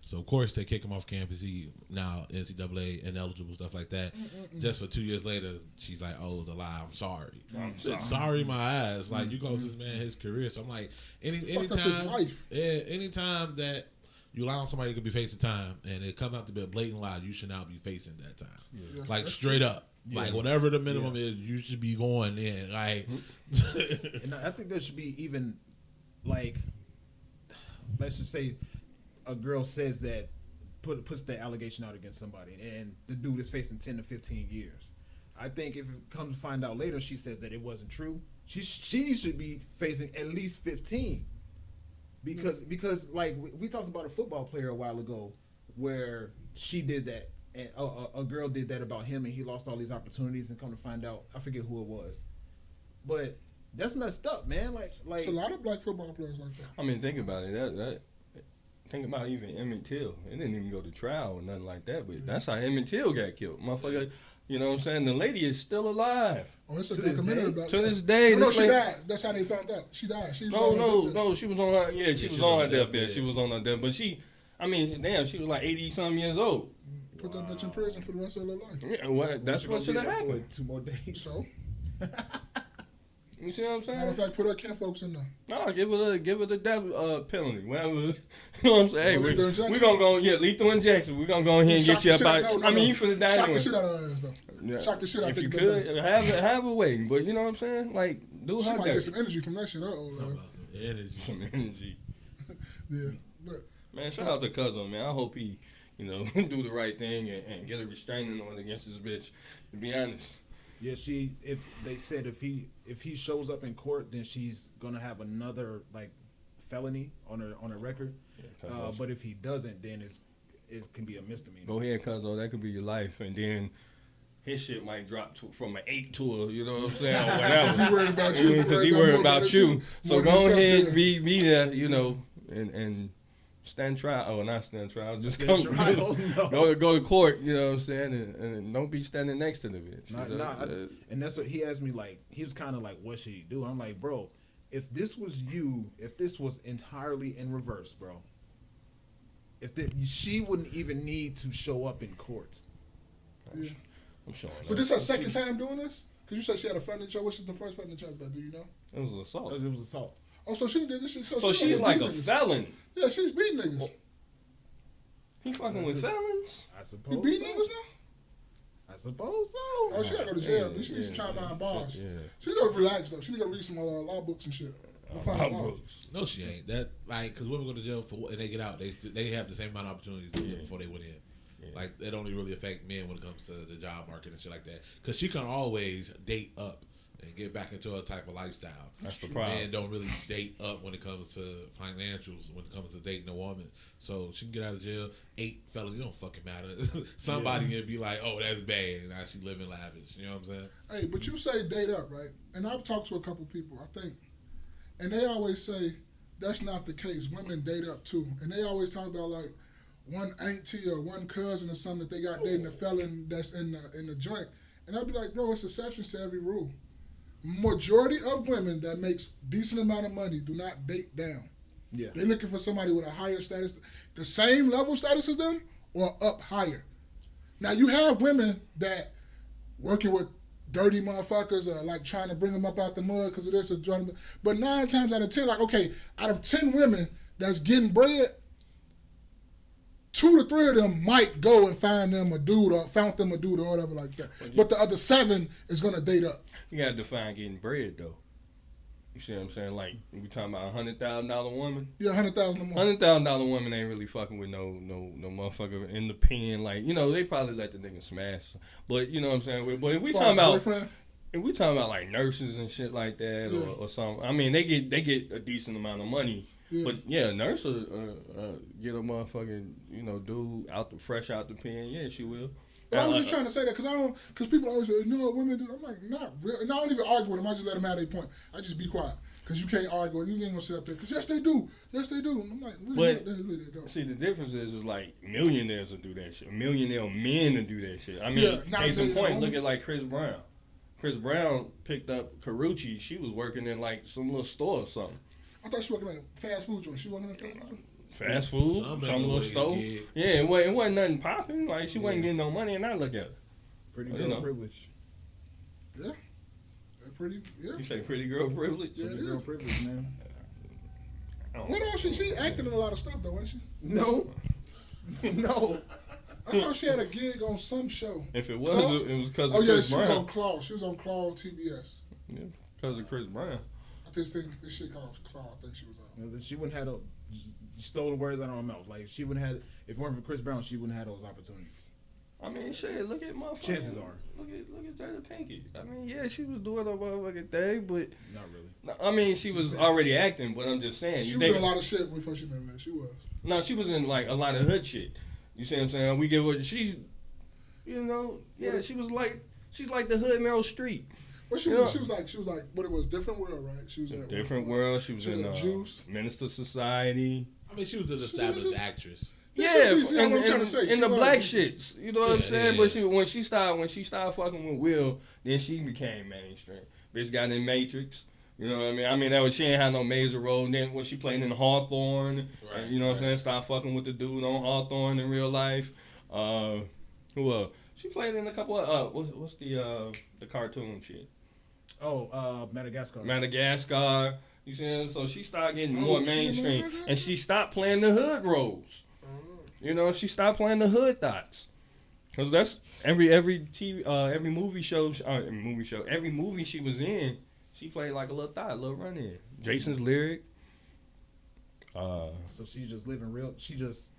So of course they kick him off campus. He now NCAA ineligible, stuff like that. Just for 2 years later, she's like, "Oh, it was a lie. I'm sorry. Sorry, my ass." Like you cost this man his career. So I'm like, anytime that you lie on somebody who could be facing time, and it comes out to be a blatant lie, you should not be facing that time. Yeah. Like straight up. Yeah. Like whatever the minimum is, you should be going in. Like, and I think there should be even like, let's just say, a girl says that puts the allegation out against somebody, and the dude is facing 10 to 15 years. I think if it comes to find out later, she says that it wasn't true. She should be facing at least 15. Because like we talked about a football player a while ago, where she did that. And a girl did that about him, and he lost all these opportunities. And come to find out, I forget who it was, but that's messed up, man. Like it's a lot of black football players like that. I mean, think about it. Think about even Emmett Till. It didn't even go to trial or nothing like that, but that's how Emmett Till got killed, motherfucker. You know what I'm saying? The lady is still alive. Oh, it's a documentary about to this day. No, she died. That's how they found out. She died. She was no. She was on her. Yeah, she was on her deathbed. She was on her deathbed, but she was like 80-something years old. Put that bitch in prison for the rest of her life. Yeah, well, that's what should have happened. 2 more days. So, you see what I'm saying? matter of fact, put her kinfolks in there. No, give her the death penalty. Whatever. You know what I'm saying? Hey, we're gonna go. Yeah, lethal injection. We're gonna go ahead and get you up out. I mean, you finna die. Shock the shit out of her ass though. Yeah. Shock the shit out of her. If you could have a way, but you know what I'm saying? Like, do she her might that. get some energy from that shit. Some energy. Yeah, but man, shout out to Cuzzo, man. I hope he, do the right thing and get a restraining order against this bitch. To be honest. Yeah, if he shows up in court, then she's gonna have another like felony on her record. Yeah, but if he doesn't, then it can be a misdemeanor. Go ahead, Cuzzo. That could be your life, and then his shit might drop from an 8 to a, you know what I'm saying, or whatever. He worried about you. Because he worried about you. So go ahead, be there, and stand trial. Oh, not stand trial. Just go to court. You know what I'm saying, and don't be standing next to the bitch. And that's what he asked me. Like he was kind of like, "What should he do?" I'm like, "Bro, if this was entirely in reverse, bro, she wouldn't even need to show up in court." Yeah. I'm sure. But this her second time doing this? Because you said she had a felony charge. What's the first felony charge about? Do you know? It was assault. It was assault. Oh, so she did this shit. So she's like a felon. Yeah, she's beating niggas. He fucking with felons? I suppose. He beating niggas now? I suppose so. Oh, she gotta go to jail. She's trying behind bars. Yeah. She need to relax though. She need to read some law books and shit. Law books. No, she ain't. That because women go to jail and they get out, they have the same amount of opportunities before they went in. Yeah. Like it don't really affect men when it comes to the job market and shit like that. Because she can always date up and get back into a type of lifestyle. That's the problem. Men don't really date up when it comes to financials, when it comes to dating a woman. So she can get out of jail, 8 fellas, it don't fucking matter. Somebody can be like, oh, that's bad. Now she living lavish. You know what I'm saying? Hey, but you say date up, right? And I've talked to a couple people, I think, and they always say that's not the case. Women date up too. And they always talk about like one auntie or one cousin or something that they got dating a felon that's in the joint. And I'd be like, bro, it's exceptions to every rule. Majority of women that makes decent amount of money do not date down. Yeah. They're looking for somebody with a higher status, the same level status as them or up higher. Now you have women that working with dirty motherfuckers or like trying to bring them up out the mud because of this or trying to, but 9 times out of 10, like okay, out of 10 women that's getting bread, 2 to 3 of them might go and find them a dude or found them a dude or whatever like that. But the other 7 is gonna date up. You gotta define getting bread though. You see what I'm saying? Like we talking about $100,000 woman. Yeah, $100,000 a month. $100,000 woman ain't really fucking with no motherfucker in the pen. Like they probably let the nigga smash. But you know what I'm saying. But if we talking about like nurses and shit like that or something, I mean they get a decent amount of money. Yeah. But yeah, a nurse will get a motherfucking dude fresh out the pen. Yeah, she will. But I was just trying to say that because people always say, no, women do. I'm like, not really. And I don't even argue with them. I just let them have their point. I just be quiet because you can't argue. You ain't gonna sit up there because yes, they do. Yes, they do. And I'm like, really, they don't. See, the difference is like millionaires will do that shit. Millionaire men will do that shit. I mean, case in point, look at like Chris Brown. Chris Brown picked up Karuchi. She was working in like some little store or something. I thought she was working at a fast food joint. She working at a fast food joint? fast food, some little stove. Yeah, it wasn't nothing popping. Like she wasn't getting no money, and I look at her. Pretty girl privilege. Yeah. Pretty, yeah. You say pretty girl privilege? Yeah, pretty girl privilege, man. What else? She acting in a lot of stuff though, ain't she? No. No. I thought she had a gig on some show. If it was, it was because of Chris Brown. Chris She was Brown. on Claw. She was on Claw TBS. Yeah, because of Chris Brown. This shit called Claw. I think she was on. She wouldn't have stole the words out of her mouth. Like she wouldn't have. If it weren't for Chris Brown, she wouldn't have those opportunities. I mean, shit. Look at motherfuckers. Chances are. Look at Jada Pinkett. I mean, yeah, she was doing her motherfucking thing, but not really. I mean, she was already acting, but I'm just saying. She was in a lot of shit before she met that. She was. No, she was in like a lot of hood shit. You see what I'm saying? We give her. She's, you know, yeah. She's like the hood Meryl Streep. Well, she was like what it was, Different World, right? She was at Different World. She was in Juice, Minister Society. I mean, she was an established actress. Yeah, what I'm trying to say. In the black shits, you know what I'm saying? Yeah. But when she started fucking with Will, then she became mainstream. Bitch got in Matrix, you know what I mean? I mean, she ain't had no major role. And then when she played in Hawthorne, right, you know what I'm saying? Started fucking with the dude on Hawthorne in real life. Who else? She played in a couple of what's the cartoon shit? Oh, Madagascar. Madagascar. You see, so she started getting more mainstream, and she stopped playing the hood roles. You know, she stopped playing the hood thoughts, cause that's every TV, every movie show, every movie she was in, she played like a little thought, a little run in. Jason's Lyric. So she just living real. She just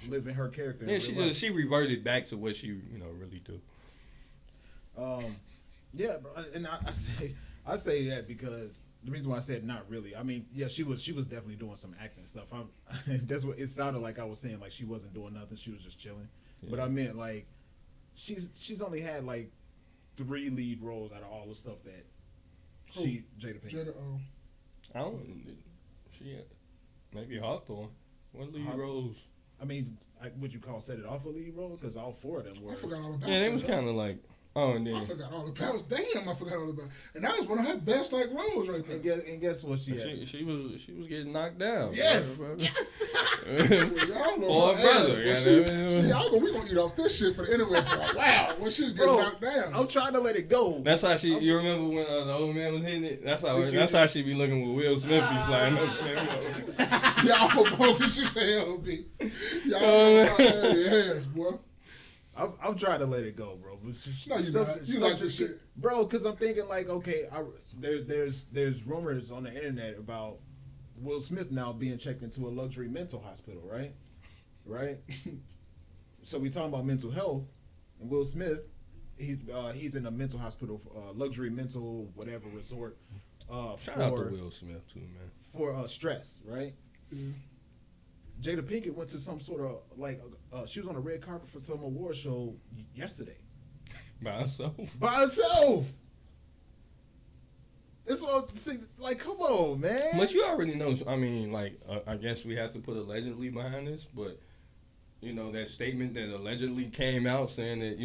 living her character. Yeah, she reverted back to what she really do. Yeah, and I say that because the reason why I said not really, I mean, yeah, she was definitely doing some acting stuff. That's what it sounded like. I was saying like she wasn't doing nothing, she was just chilling. Yeah. But I meant like she's only had like 3 lead roles out of all the stuff that Jada Pinkett. I don't. She maybe Hawthorne. What lead roles? I mean, would you call Set It Off a lead role? Because all 4 of them were. I forgot all about. Yeah, it was kind of like. Oh, and then I forgot all about. Damn, I forgot all about. And that was one of her best like roles right there. And guess what she had? She was getting knocked down. Yes, yes. Y'all know we gonna eat off this shit for the anyway. Wow, when she's getting knocked down. I'm trying to let it go. That's how she. You remember when the old man was hitting it? That's how she be looking with Will Smith be flying up. Y'all boy, she say LB. Y'all yes, boy. I'm trying to let it go, bro. You like this shit, bro? Because I'm thinking like, okay, there's rumors on the internet about Will Smith now being checked into a luxury mental hospital, right? Right. So we talking about mental health, and Will Smith, he's in a mental hospital, luxury mental whatever resort. Shout out to Will Smith too, man. For stress, right? Mm-hmm. Jada Pinkett went to some sort of she was on a red carpet for some award show yesterday. By herself. That's what I'm saying. Like, come on, man. But you already know. I mean, like, I guess we have to put allegedly behind this, but that statement that allegedly came out saying that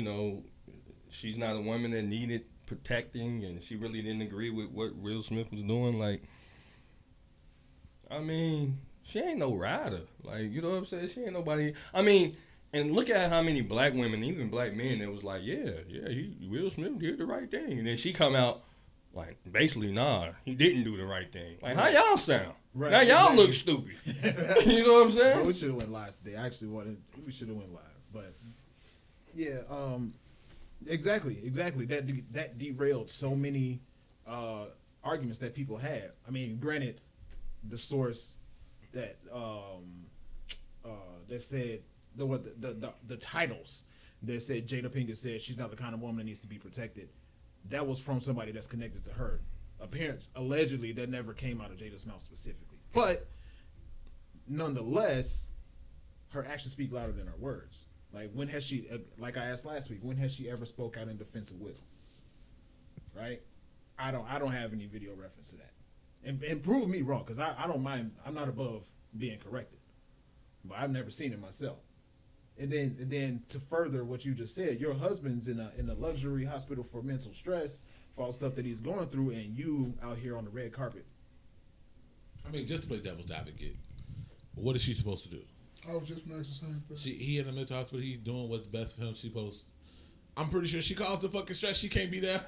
she's not a woman that needed protecting, and she really didn't agree with what Will Smith was doing. Like, I mean. She ain't no rider. Like, you know what I'm saying? She ain't nobody. I mean, and look at how many black women, even black men, that was like, Will Smith did the right thing. And then she come out like, basically, nah, he didn't do the right thing. Like, how y'all sound? Right. Now y'all look stupid. You know what I'm saying? Bro, we should have went live today. I actually we should have went live. But, yeah, exactly. That derailed so many arguments that people had. I mean, granted, the source that that said the titles that said Jada Pinkett said she's not the kind of woman that needs to be protected. That was from somebody that's connected to her. Allegedly, that never came out of Jada's mouth specifically. But nonetheless, her actions speak louder than her words. Like, when has she? Like I asked last week, when has she ever spoke out in defense of Will? Right? I don't have any video reference to that. And prove me wrong, because I don't mind. I'm not above being corrected, but I've never seen it myself. And then to further what you just said, your husband's in a luxury hospital for mental stress for all the stuff that he's going through, and you out here on the red carpet. I mean, just to play devil's advocate, What is she supposed to do? I was just gonna ask the same thing. He in the mental hospital. He's doing what's best for him. She supposed. I'm pretty sure she caused the fucking stress. She can't be there.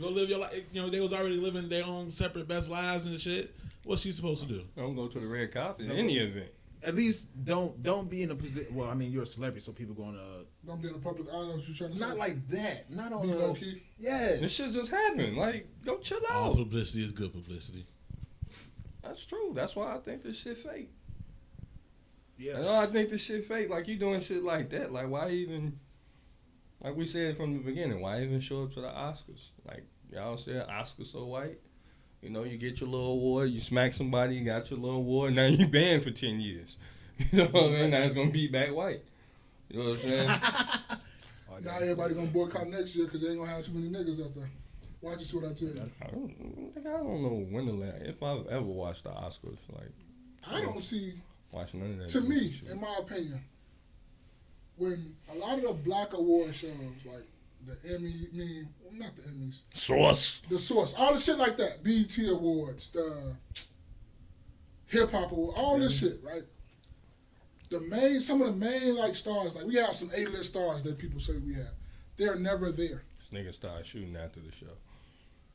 Go live your life. You know, they was already living their own separate best lives and shit. What's she supposed to do? Don't go to the red carpet in any event. At least don't be in a position. Well, I mean, you're a celebrity, so people going to. Don't be in the public. I don't know what you're trying to say. Not like that. Not on Be low key. Yes. This shit just happened. Like, go chill All out. publicity is good publicity. That's true. That's why I think this shit fake. Yeah. You know, I think this shit fake. Like, you doing shit like that. Like, why even? Like we said from the beginning, why even show up to the Oscars? Like, y'all said Oscars so white. You know, you get your little award, you smack somebody, you got your little award, now you banned for 10 years. You know what I mean? Now it's going to be back white. You know what I'm saying? Now everybody gonna boycott next year because they ain't gonna have too many niggas out there. Watch you see what I tell you. I don't know when the last, if I've ever watched the Oscars. Like, I don't see, watch none of that. to me, shit. in my opinion, when a lot of the black award shows, like the not the Emmys, the Source, all the shit like that, BET Awards, the Hip Hop Award, all this shit, right? Some of the main like stars, like we have some A-list stars that people say we have. They're never there. This nigga started shooting after the show.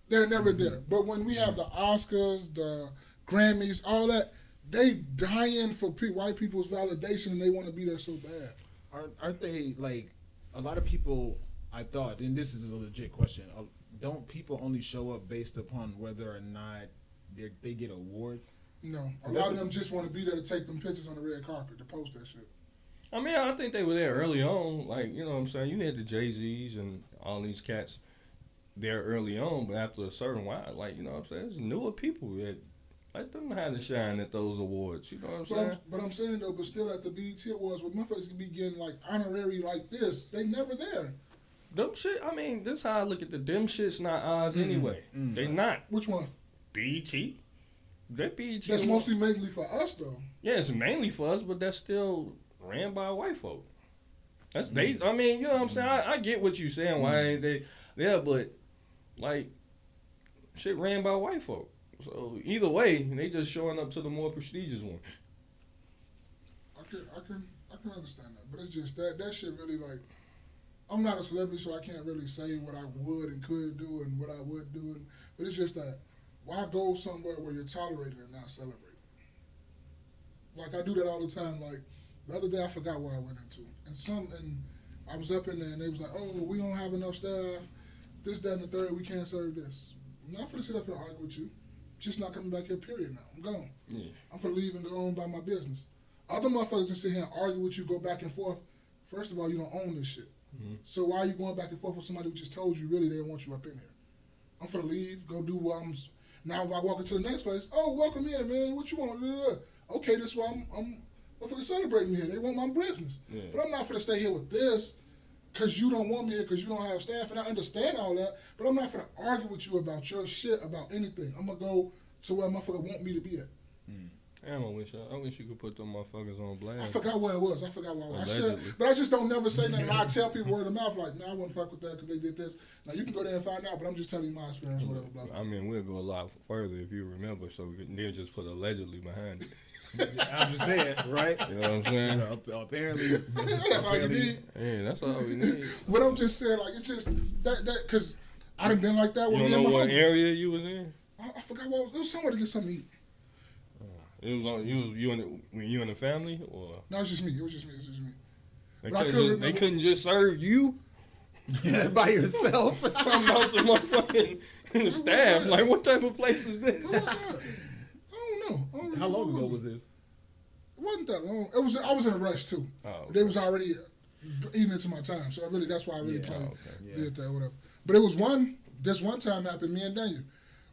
They're never there. But when we have the Oscars, the Grammys, all that, they dying for white people's validation and they want to be there so bad. Aren't they like a lot of people? I thought, and this is a legit question. Don't people only show up based upon whether or not they get awards? No, a lot of them just want to be there to take them pictures on the red carpet to post that shit. I mean, I think they were there early on. Like, you know what I'm saying? You had the Jay-Z's and all these cats there early on, but after a certain while, like, you know what I'm saying? There's newer people that let them have to shine at those awards. You know what I'm saying? But I'm saying, though, but still at the BET Awards, where motherfuckers can be getting, like, honorary like this, they never there. Them shit, I mean, this how I look at them shit's not ours anyway. They not. Which one? BET. That BET. That's mostly mainly for us, though. Yeah, it's mainly for us, but that's still ran by white folk. That's they. I mean, you know what I'm saying. I get what you saying. Why ain't they? Yeah, but like, shit ran by white folk. So either way, they just showing up to the more prestigious one. I can understand that, but it's just that shit really like. I'm not a celebrity, so I can't really say what I would and could do and what I would do, but it's just that. Why go somewhere where you're tolerated and not celebrated? Like, I do that all the time. Like, the other day I forgot where I went into. And I was up in there and they was like, oh, we don't have enough staff. This, that, and the third, we can't serve this. I'm not finna sit up here and argue with you. Just not coming back here, period now. I'm gone. Yeah. I'm finna leave and go on about my business. Other motherfuckers just sit here and argue with you, go back and forth. First of all, you don't own this shit. Mm-hmm. So why are you going back and forth with somebody who just told you really they don't want you up in here? I'm finna leave, go do what I'm... Now if I walk into the next place, oh, welcome in, man. What you want? Okay, this is why I'm motherfucking celebrating me here. They want my business. Yeah. But I'm not finna stay here with this because you don't want me here because you don't have staff. And I understand all that, but I'm not finna argue with you about your shit, about anything. I'm gonna go to where motherfucker want me to be at. Damn, I wish you could put them motherfuckers on blast. I forgot where it was. I should, but I just don't never say nothing. I tell people word of mouth like, nah, I wouldn't fuck with that because they did this. Now you can go there and find out, but I'm just telling you my experience, whatever. Blah, blah. I mean, we'll go a lot further if you remember, so they'll just put allegedly behind it. I'm just saying, right? You know what I'm saying? So apparently, that's all you need. Yeah, that's all we need. But I'm just saying, like, it's just that because I done been like that with me and my homie. You don't know what area you was in? I forgot what it was somewhere to get something to eat. It was on you and the family, or no? It's just me. It was just me. They couldn't just serve you by yourself. I'm about the motherfucking staff. Like, what type of place is this? I don't know. How long ago was this? It wasn't that long. I was in a rush too. Oh, okay. They was already eating into my time, so that's why I really did that. Whatever. But it was this one time happened. Me and Daniel,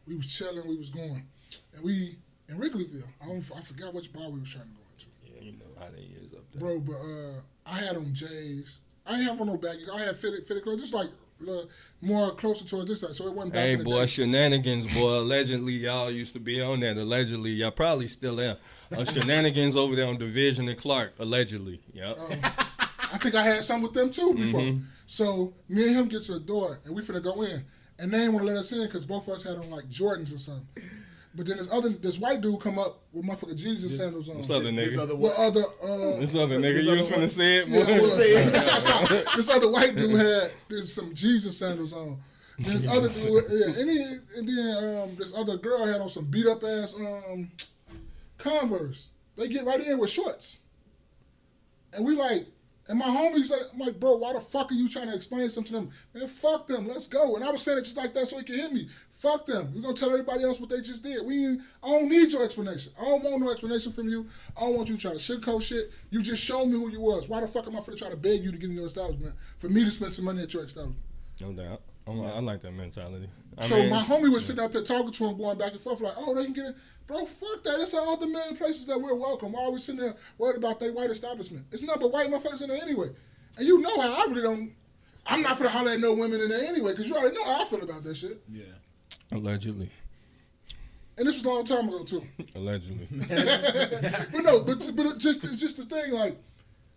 we was chilling. We was going, and we. In Wrigleyville. I forgot which bar we was trying to go into. Yeah, you know how they is up there. Bro, but I had on J's. I ain't have on no baggy. I had fitted clothes, just like more closer towards this side, so it wasn't back in the boy, day. Shenanigans, boy. Allegedly, y'all used to be on that. Allegedly, y'all probably still there. Shenanigans over there on Division and Clark, allegedly. Yep. I think I had some with them, too, before. Mm-hmm. So me and him get to the door, and we finna go in. And they didn't want to let us in because both of us had on, like, Jordans or something. But then this white dude come up with motherfucking Jesus sandals on. This other nigga. This other This other nigga. You was finna say it, boy. Yeah, stop. This other white dude had some Jesus sandals on. And this other dude, and then this other girl had on some beat up ass Converse. They get right in with shorts. And we like, and my homies, I'm like, bro, why the fuck are you trying to explain something to them? Man, fuck them, let's go. And I was saying it just like that so he can hear me. Fuck them. We're going to tell everybody else what they just did. I don't need your explanation. I don't want no explanation from you. I don't want you trying to sugarcoat shit. You just showed me who you was. Why the fuck am I finna try to beg you to get in your establishment for me to spend some money at your establishment? No doubt. I like that mentality. My homie was sitting up here talking to him, going back and forth like, oh, they can get it. Bro, fuck that. It's all the million places that we're welcome. Why are we sitting there worried about their white establishment? It's not but white motherfuckers in there anyway. And you know how I really don't. I'm not finna holler at no women in there anyway, because you already know how I feel about that shit. Yeah. Allegedly. And this was a long time ago, too. Allegedly. but it's just the thing, like,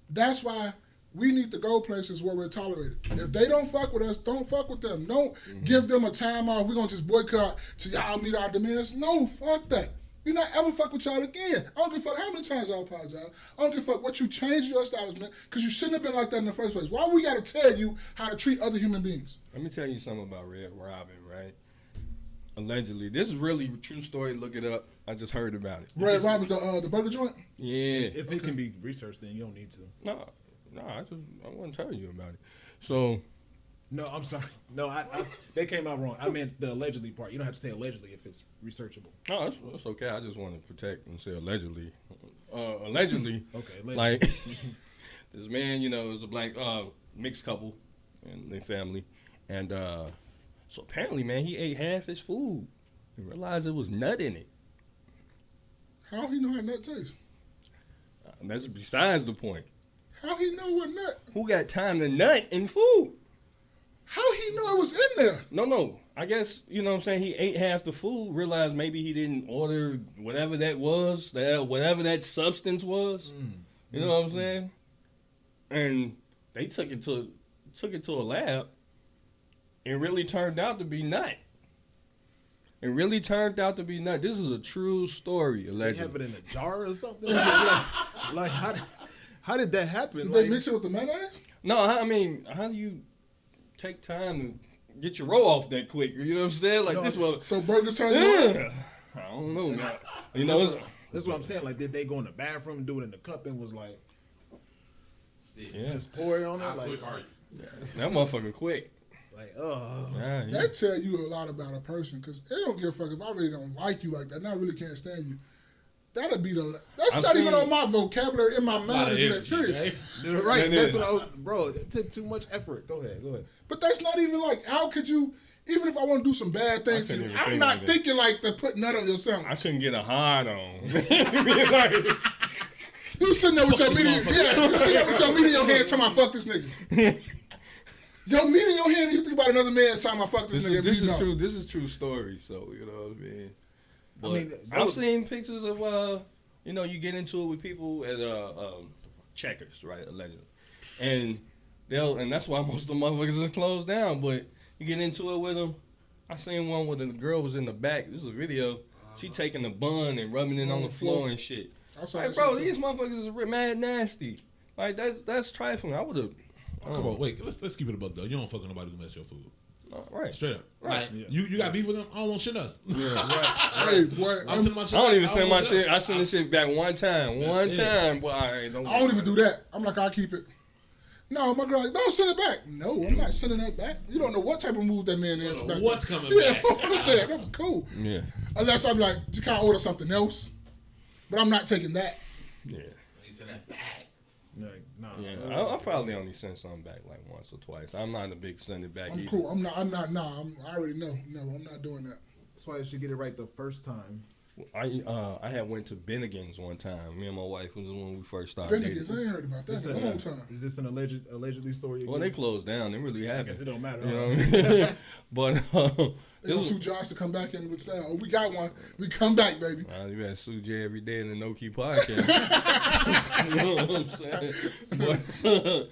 that's why we need to go places where we're tolerated. If they don't fuck with us, don't fuck with them. Don't give them a time off. We're going to just boycott till y'all meet our demands. No, fuck that. We're not ever fuck with y'all again. I don't give a fuck how many times I apologize. I don't give a fuck what you changed your establishment, because you shouldn't have been like that in the first place. Why we got to tell you how to treat other human beings? Let me tell you something about Red Robin, right? Allegedly. This is really a true story. Look it up. I just heard about it. Red Robin, the burger joint? Yeah. If it can be researched, then you don't need to. No, I wasn't telling you about it. So. No, I'm sorry. No, they came out wrong. I meant the allegedly part. You don't have to say allegedly if it's researchable. No, that's okay. I just want to protect and say allegedly. Allegedly. Okay. Allegedly. Like, this man, is a black mixed couple and their family. And so apparently, man, he ate half his food and realized there was nut in it. How he know how nut tastes? That's besides the point. How he know what nut? Who got time to nut in food? How he know it was in there? No. I guess, you know what I'm saying, he ate half the food, realized maybe he didn't order whatever that was, whatever that substance was. You know what I'm saying? And they took it to a lab. It really turned out to be nut. This is a true story, allegedly. They have it in a jar or something? like how did that happen? Did they mix it with the mayonnaise? No, I mean, how do you take time to get your roll off that quick? You know what I'm saying? Like, this was... So burgers turn you on? I don't know. That's what I'm saying. Like, did they go in the bathroom and do it in the cup and was like... Just pour it on it? How like, quick are you? That motherfucker quick. Like, Yeah. That tell you a lot about a person, because they don't give a fuck if I really don't like you like that and I really can't stand you. That'll be that's not even on my vocabulary in my mind to do that, period. Right, that's what I was... Bro, it took too much effort. Go ahead. But that's not even like, how could you... Even if I want to do some bad things to you, I'm not thinking like to put nut on your sandwich. I couldn't get a hard on. You sitting there with your meat in your hand talking about fuck this nigga. Your meat in your hand, you think about another man talking about fuck this nigga. This is true. This is true story. So you know what I mean. But I've seen pictures of you get into it with people at Checkers, right? Allegedly, and that's why most of the motherfuckers is closed down. But you get into it with them. I seen one where the girl was in the back. This is a video. She taking the bun and rubbing it on the floor and shit. Like, bro, these motherfuckers is mad nasty. Like, that's trifling. I would have. Come on, wait. Let's keep it a buck though. You don't fuck with nobody who mess your food. Right. Straight up. Right. Like, you got beef with them? I don't want shit else. Yeah, right. Hey, boy. I don't even send my shit. I send this shit back one time. Boy, I don't even do that. I'm like, I'll keep it. No, my girl like, don't send it back. No, I'm not sending that back. You don't know what type of move that man is. What's coming back? I'm saying, that's cool. Yeah. Unless I'm like, you can't order something else. But I'm not taking that. Yeah. You send that back. Nah. Yeah, I probably only sent something back like once or twice. I'm not a big send it back. I'm either. cool. I already know. No, I'm not doing that. That's why you should get it right the first time. I had went to Bennigan's one time. Me and my wife was when we first started. Bennigan's, I ain't heard about that in a long time. Is this an allegedly story again? Well, they closed down. They really happened. I guess it don't matter. You know what I mean? But they gonna sue Josh to come back in with style. Oh, we got one. We come back, baby. You better sue Jay every day in the KNoWKi podcast. You know what I'm saying? But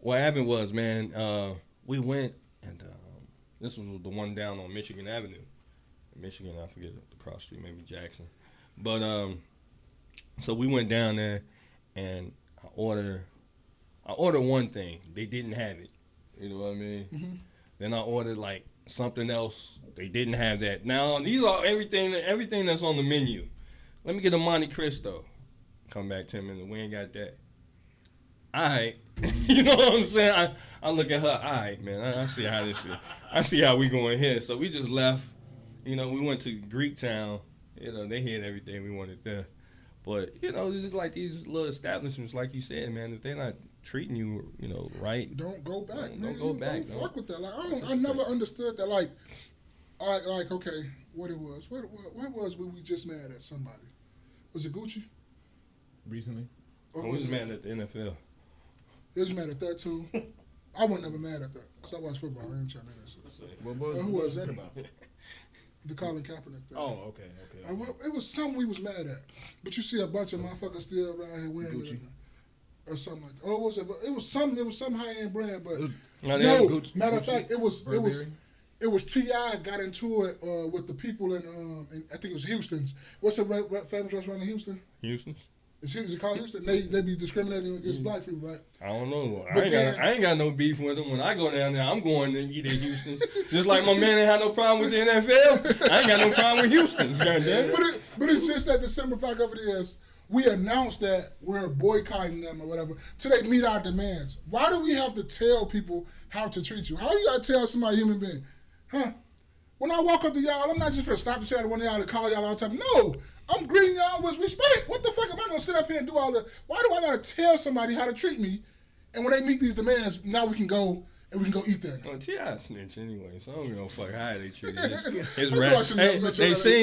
what happened was, man, we went and this was the one down on Michigan Avenue. Michigan. I forget the cross street, maybe Jackson. But so we went down there, and I ordered one thing. They didn't have it. You know what I mean? Mm-hmm. Then I ordered like something else. They didn't have that. Now these are everything that's on the menu. Let me get a Monte Cristo. Come back 10 minutes. We ain't got that. All right. You know what I'm saying? I look at her. All right, man. I see how this is. I see how we going here. So we just left. You know, we went to Greek Town. You know, they had everything we wanted there. But, you know, it's like these little establishments, like you said, man, if they're not treating you, you know, right. Don't go back, man. Don't go back. Don't fuck with that. Like, I never understood that. Like, okay, what it was. What was when we just mad at somebody? Was it Gucci? Recently? I was mad at the NFL. He was mad at that, too. I wasn't never mad at that, because I watch football. I ain't trying to do that shit. What was that about? The Colin Kaepernick thing. Oh, okay. It was something we was mad at. But you see a bunch of motherfuckers still around here wearing Gucci. it. Or something like that. Or was it? It was some high-end brand, but matter of fact, it was T.I. got into it with the people in I think it was Houston's. What's the famous restaurant in Houston? Houston's? Is it called Houston? They be discriminating against black people, right? I don't know. I ain't got no beef with them. When I go down there, I'm going to eat at Houston's. Just like my man ain't had no problem with the NFL. I ain't got no problem with Houston's. Goddamn. But it's just that the simple fact of it is, we announced that we're boycotting them or whatever till they meet our demands. Why do we have to tell people how to treat you? How you gotta tell somebody, human being, huh? When I walk up to y'all, I'm not just gonna stop and say to one of y'all to call y'all all the time. No, I'm greeting y'all with respect. What the fuck am I gonna sit up here and do all that? Why do I gotta tell somebody how to treat me? And when they meet these demands, now we can go and we can go eat that. Well, T.I. snitch anyway, so I don't give a fuck how they treat his I rat. Hey,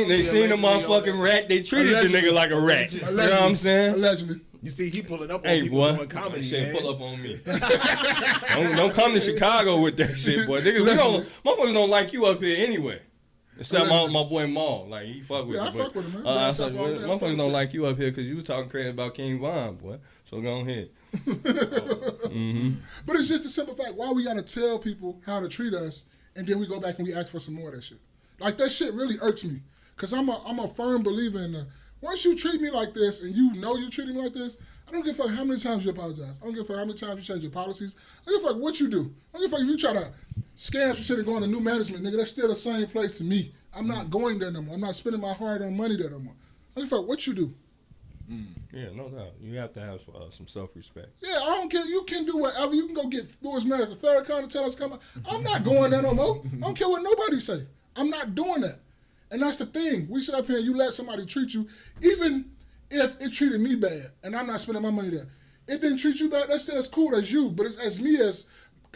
they seen the motherfucking rat. They treated the nigga like a rat. You know what I'm saying? Allegedly. You see, he pulling up on Hey, people boy, doing comedy, shit, man. pull up on me. don't come to Chicago with that shit, boy. Niggas, motherfuckers don't like you up here anyway. Except my boy Maul, like he fuck with you. I fuck with him, man. Motherfuckers don't like you up here because you was talking crazy about King Von, boy. So go ahead. But it's just a simple fact. Why we gotta tell people how to treat us, and then we go back and we ask for some more of that shit? Like, that shit really irks me, cause I'm a firm believer in once you treat me like this and you know you treating me like this, I don't give a fuck how many times you apologize. I don't give a fuck how many times you change your policies. I don't give a fuck what you do. I don't give a fuck if you try to scam some shit and go into new management, nigga. That's still the same place to me. I'm not going there no more. I'm not spending my hard-earned money there no more. I don't give a fuck what you do. Yeah, no doubt. You have to have some self-respect. Yeah, I don't care. You can do whatever. You can go get Louis Marriott at Farrakhan and tell us to come out. I'm not going there no more. I don't care what nobody say. I'm not doing that. And that's the thing. We sit up here and you let somebody treat you, even if it treated me bad and I'm not spending my money there. It didn't treat you bad. That's still as cool as you. But it's as me as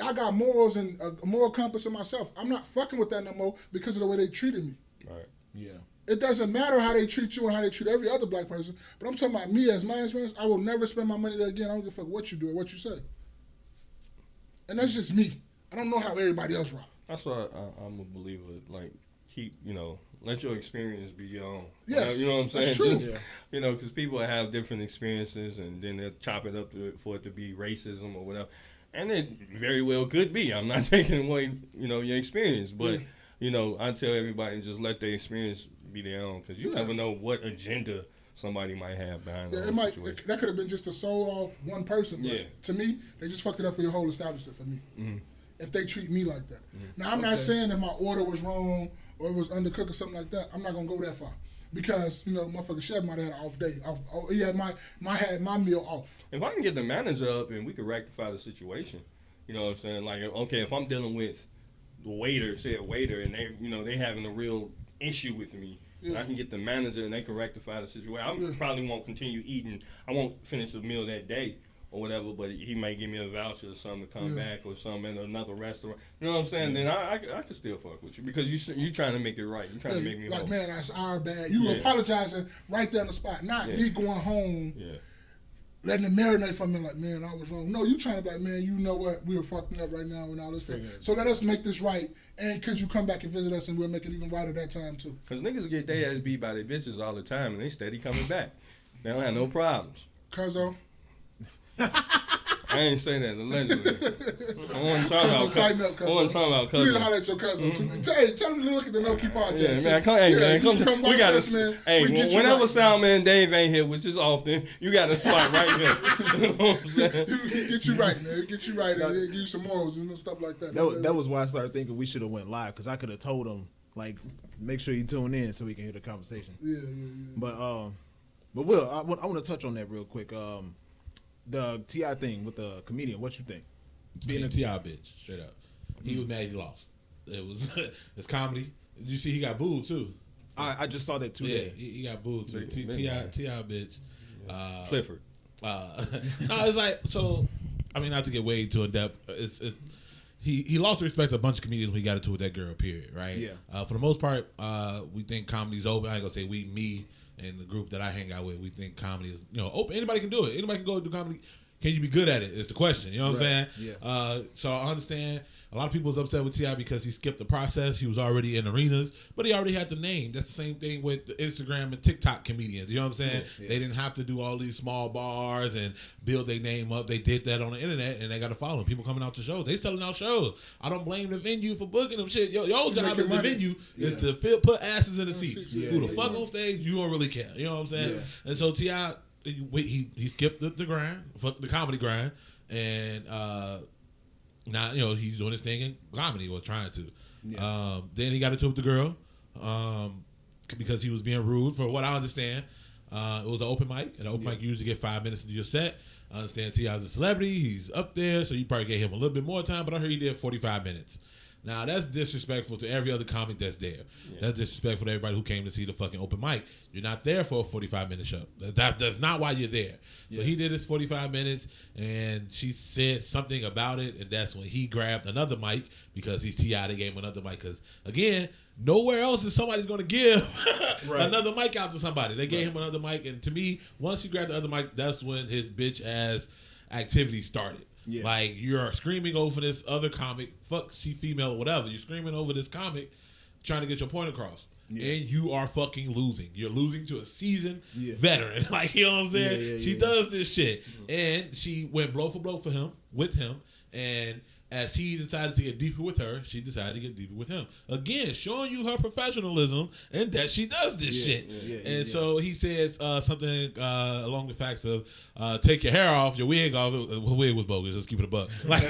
I got morals and a moral compass in myself. I'm not fucking with that no more because of the way they treated me. Right. Yeah. It doesn't matter how they treat you and how they treat every other black person. But I'm talking about me as my experience. I will never spend my money there again. I don't give a fuck what you do or what you say. And that's just me. I don't know how everybody else rock. That's why I'm a believer. Like, let your experience be your own. Yes. You know what I'm saying? That's true. Just, because people have different experiences and then they'll chop it up for it to be racism or whatever. And it very well could be. I'm not taking away, your experience. But, I tell everybody just let their experience be their own because you never know what agenda somebody might have behind the situation. That could have been just a soul off one person. But to me, they just fucked it up for your whole establishment for me. Mm-hmm. If they treat me like that. Mm-hmm. Now, I'm not saying that my order was wrong or it was undercooked or something like that. I'm not going to go that far. Because, motherfucker Chef might have had an off day. He had my meal off. If I can get the manager up and we can rectify the situation, you know what I'm saying? Like, okay, if I'm dealing with the waiter, and they having a real issue with me, and I can get the manager and they can rectify the situation. I probably won't continue eating. I won't finish the meal that day or whatever, but he might give me a voucher or something to come back or something at another restaurant. You know what I'm saying? Then I could still fuck with you because you trying to make it right. You trying to make me like, whole. man, that's our bad. You apologizing right there on the spot, not me going home, letting it marinate for me like, man, I was wrong. No, you trying to be like, man, you know what? We were fucking up right now and all this stuff. So let us make this right. And could you come back and visit us and we'll make it even right at that time too? Because niggas get their ass beat by their bitches all the time and they steady coming back. They don't have no problems. Cuzzo. I ain't say that allegedly. I wasn't talking about. Tighten up, I wasn't talking about You need to cousin. holler at your cousin. Hey, tell him to look at the KNoWKi podcast. Yeah, man, come we got us, man. Hey, We get you whenever right, Soundman Dave ain't here, which is often, you got a spot right here. You know what I'm saying? Get you right, man. Get you right, and give you some morals and stuff like that. That was why I started thinking we should have went live, because I could have told him, like, make sure you tune in so we can hear the conversation. Yeah. But Will, I want to touch on that real quick. The T.I. thing with the comedian, what you think? Being a T.I. bitch, straight up. He was mad he lost. It was it's comedy. Did you see he got booed too? I just saw that today. Yeah, he got booed too. T.I. bitch. Clifford. No, it's like, so, I mean, not to get way too in depth, he lost the respect of a bunch of comedians when he got into with that girl, period, right? Yeah. For the most part, we think comedy's open. I ain't gonna say me and the group that I hang out with, we think comedy is, open. Anybody can do it. Anybody can go do comedy. Can you be good at it? Is the question. You know what I'm saying? Yeah. So I understand. A lot of people was upset with T.I. because he skipped the process. He was already in arenas, but he already had the name. That's the same thing with the Instagram and TikTok comedians. You know what I'm saying? Yeah. They didn't have to do all these small bars and build their name up. They did that on the internet, and they got to follow them. People coming out to shows. They selling out shows. I don't blame the venue for booking them shit. Your job as the venue is to put asses in the seats. Who the fuck on stage, you don't really care. You know what I'm saying? Yeah. And so T.I., he skipped the grind, the comedy grind, and now, he's doing his thing in comedy, or trying to. Yeah. Then he got into it with the girl because he was being rude, for what I understand. It was an open mic, and an open mic usually get 5 minutes to do your set. I understand T.I.'s a celebrity. He's up there, so you probably gave him a little bit more time, but I heard he did 45 minutes. Now, that's disrespectful to every other comic that's there. Yeah. That's disrespectful to everybody who came to see the fucking open mic. You're not there for a 45-minute show. That's not why you're there. Yeah. So he did his 45 minutes, and she said something about it, and that's when he grabbed another mic, because he's T.I. They gave him another mic, because, again, nowhere else is somebody's going to give another mic out to somebody. They gave him another mic, and to me, once he grabbed the other mic, that's when his bitch-ass activity started. Yeah. Like, you're screaming over this other comic, fuck she female or whatever. You're screaming over this comic trying to get your point across. Yeah. And you are fucking losing. You're losing to a seasoned veteran. Like, you know what I'm saying? She does this shit. Mm-hmm. And she went blow for blow with him. And as he decided to get deeper with her, she decided to get deeper with him. Again, showing you her professionalism and that she does this shit. So he says something along the facts of take your hair off, your wig off. The wig was bogus. Let's keep it a buck. Like,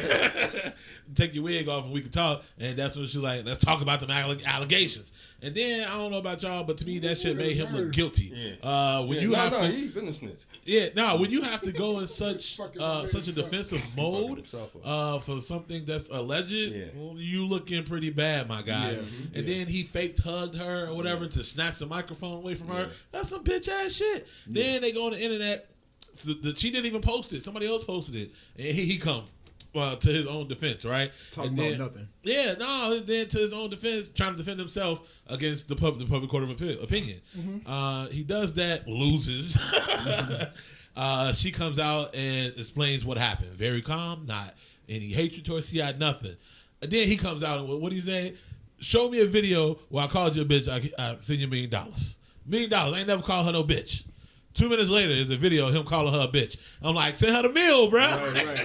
take your wig off and we can talk. And that's when she's like, let's talk about them allegations. And then, I don't know about y'all, but to me, that shit made him look guilty. Yeah. When you have to, he's been a snitch. when you have to go in such a defensive mode for something that's alleged, you looking pretty bad, my guy. And then he faked hugged her or whatever to snatch the microphone away from her. That's some bitch ass shit. Then they go on the internet. She didn't even post it. Somebody else posted it, and he come to his own defense, right? Talking about nothing. Yeah, no. Then to his own defense, trying to defend himself against the public court of opinion. Mm-hmm. He does that, loses. She comes out and explains what happened. Very calm, not any hatred towards T.I., nothing. And then he comes out and what he say? Show me a video where I called you a bitch. I send you $1 million. $1 million. I ain't never called her no bitch. 2 minutes later is a video of him calling her a bitch. I'm like, send her the meal, bro.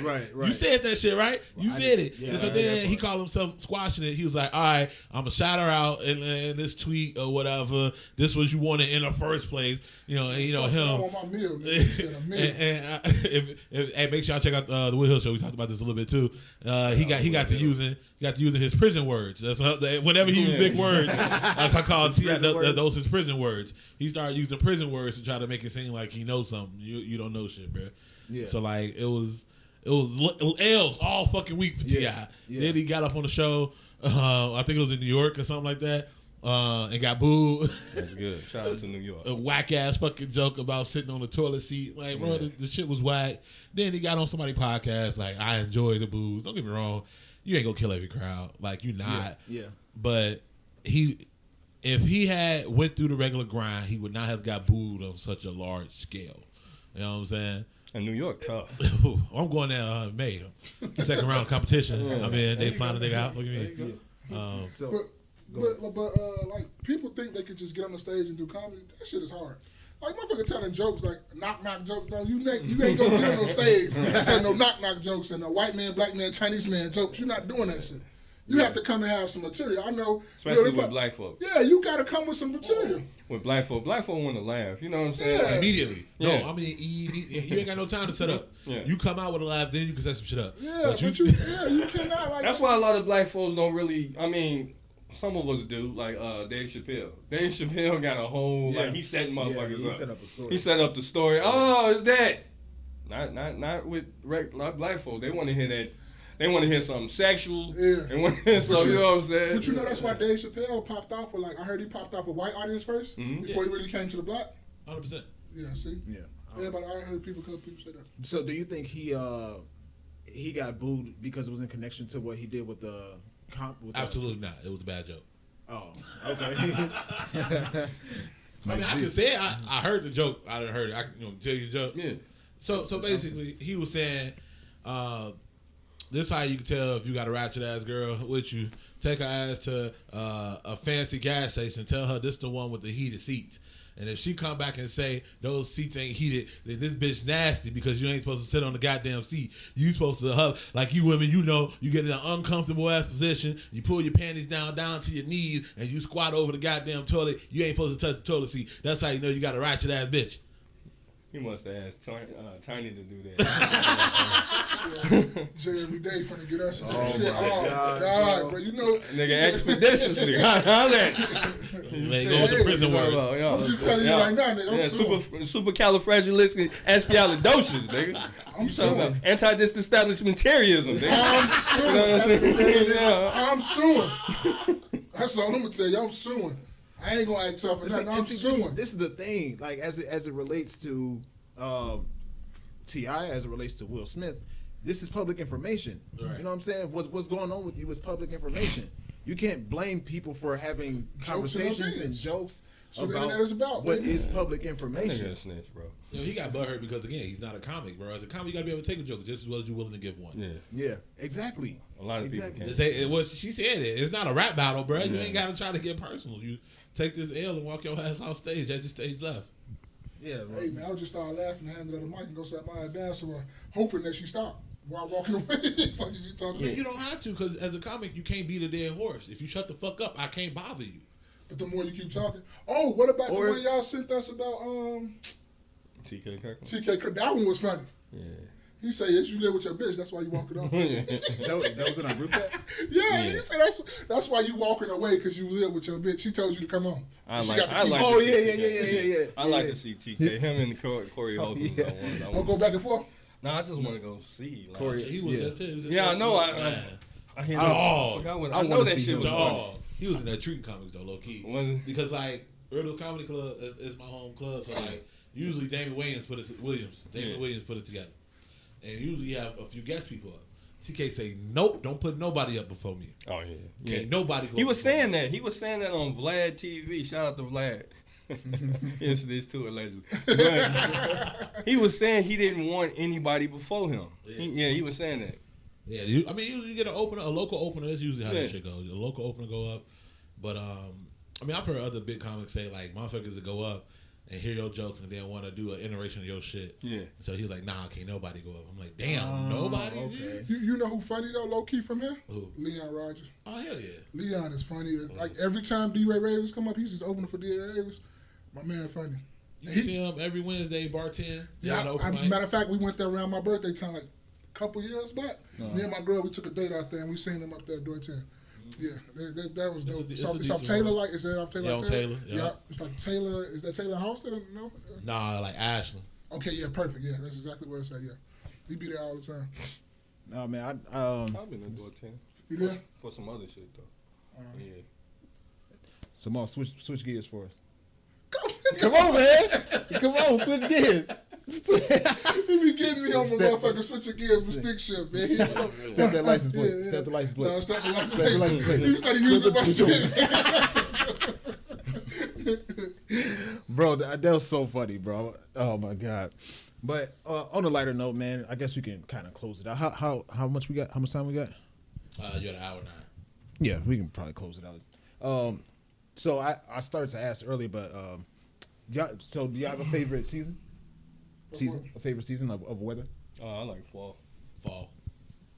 Right. You said that shit, right? You said it. Yeah, and so then he called himself squashing it. He was like, all right, I'm going to shout her out in this tweet or whatever. This was you wanted in the first place. him. I want my meal, man. Hey, make sure y'all check out the Will Hill Show. We talked about this a little bit too. He got to using his prison words. Whenever he used big words, I called those his prison words. He started using prison words to try to make it seem like he knows something. You don't know shit, bro. Yeah. So like it was L's all fucking week for T.I. Then he got up on the show. I think it was in New York or something like that. And got booed. That's good. Shout out to New York. A whack ass fucking joke about sitting on the toilet seat. Like, bro, the shit was whack. Then he got on somebody's podcast. Like, I enjoy the booze. Don't get me wrong. You ain't gonna kill every crowd. Like, you not. Yeah. But if he had went through the regular grind, he would not have got booed on such a large scale. You know what I'm saying? And New York tough. I'm going there in May. Second round competition. I mean, they find a nigga out. Look at me. But like people think they could just get on the stage and do comedy. That shit is hard. Like motherfucker telling jokes like knock jokes. No, you ain't gonna get on no stage telling no knock jokes and a white man, black man, Chinese man jokes. You're not doing that shit. You have to come and have some material. I know, especially with black folks. Yeah, you got to come with some material. With black folk want to laugh. You know what I'm saying? Yeah. Immediately. Yeah. No, I mean, you ain't got no time to set up. Yeah. You come out with a laugh, then you can set some shit up. Yeah, but you cannot like. That's why a lot of black folks don't really. I mean, some of us do. Like Dave Chappelle. Dave Chappelle got a whole like he setting motherfuckers he up. set up a story. He set up the story. Oh, it's that. Not with black folk. They want to hear that. They want to hear something sexual. Yeah. They want to hear something, you know what I'm saying? But you know that's why Dave Chappelle popped off with I heard he popped off with white audience first before he really came to the black. 100%. Yeah, see? Yeah. Everybody, I heard people say that. So do you think he got booed because it was in connection to what he did with the Absolutely not. It was a bad joke. Oh, okay. I mean, I can say it. I heard the joke. I didn't heard it. I can tell you the joke. Yeah. So basically, he was saying, this how you can tell if you got a ratchet ass girl with you. Take her ass to a fancy gas station. Tell her this the one with the heated seats. And if she come back and say those seats ain't heated, then this bitch nasty because you ain't supposed to sit on the goddamn seat. You supposed to hug like you women. You know you get in an uncomfortable ass position. You pull your panties down to your knees and you squat over the goddamn toilet. You ain't supposed to touch the toilet seat. That's how you know you got a ratchet ass bitch. He must have asked Tiny to do that. Jay every day finna get us some Oh shit. my Oh God, my God, bro. bro. You know, Nigga expeditiously. How that? They go with the prison words. I'm just telling you right now, nigga. I'm suing. Supercalifragilisticexpialidocious, nigga. I'm You talking about suing. anti-disestablishmentarianism, nigga. I'm You know what I'm suing. saying? Yeah. I'm suing. That's all I'm gonna tell you. I'm suing. I ain't gonna act tough. I'm suing. This is the thing. Like as it relates to T.I., as it relates to Will Smith, this is public information. Right. You know what I'm saying? What's going on with you is public information. You can't blame people for having conversations and opinions. jokes. So the internet is about, what baby. is public Nigga information. a snitch, bro. He got butthurt because again he's not a comic, bro. As a comic, you gotta be able to take a joke just as well as you're willing to give one. Yeah. Yeah, exactly. A lot of people Exactly. can't. She said it. It's not a rap battle, bro. You ain't gotta try to get personal. You take this L and walk your ass off stage at the stage left. Yeah. Hey man, I just started laughing and handed her the mic and go sat my ass down, so hoping that she stopped while walking away. Fuck is you talking about? You don't have to because as a comic, you can't beat a dead horse. If you shut the fuck up, I can't bother you. But the more you keep talking, oh, what about Or- the one y'all sent us about TK Kirkland? TK? That one was funny. Yeah. He said, "Yes, you live with your bitch. That's why you walking off." That was in our group chat? Yeah, he said that's why you walking away because you live with your bitch. She told you to come on. I She like. got the I key. like. Oh to see TK. yeah. I like to see TK. Him and Corey Holcomb. yeah. I'll go back and forth. No, I just want to go see. Like, Corey- He was just here. Yeah, I know. I hear that. Oh, I I know wanna that see shit was him. funny. Dog. He was in that treat comics though, low key. Was it? Because like Earl Comedy Club is my home club, so like usually Damon Williams put it together, and usually you have a few guest people up. TK say nope, don't put nobody up before me. Oh yeah. Can't nobody go. He was before saying me. that. He was saying that on Vlad TV. Shout out to Vlad. Yes, this too allegedly. But he was saying he didn't want anybody before him. He was saying that. Yeah, usually you get a local opener. That's usually how Yeah. that shit goes. A local opener go up, but I mean I've heard other big comics say like motherfuckers that go up and hear your jokes and then want to do an iteration of your shit. Yeah. So he was like, nah, can't nobody go up. I'm like, damn, nobody. okay. You know who funny though, low key from here? Who? Leon Rogers. Oh hell yeah. Leon is funny. Like every time D-Ray Ravens come up, he's just opening for D-Ray Ravens. My man funny. You can see him every Wednesday bartend. Yeah, matter of fact, we went there around my birthday time, like a couple years back. Me and my girl, we took a date out there, and we seen him up there doing 10. Yeah, that was dope. It's It's off decent Taylor, one. like, is that off Taylor? Yeah, on Taylor, yeah. It's like Taylor. Is that Taylor Halstead? No. Nah, like Ashland. Okay, yeah, perfect. Yeah, that's exactly what it's at. Yeah, he be there all the time. No man, I've been in door 10 You there? for some other shit though. Yeah. Samal, switch gears for us. Come on, man. Come on, switch gears. He be getting me on my motherfucking switching gears with stick shift, man. Step that license plate. Yeah. Step the license plate. No, step the license Step the license plate. plate. You started using my shit. Bro, that was so funny, bro. Oh my god. But on a lighter note, man, I guess we can kind of close it out. How much we got? How much time we got? You're at an hour now. Yeah, we can probably close it out. So I started to ask earlier, but So do y'all have a favorite season? A favorite season of weather? I like fall. Fall.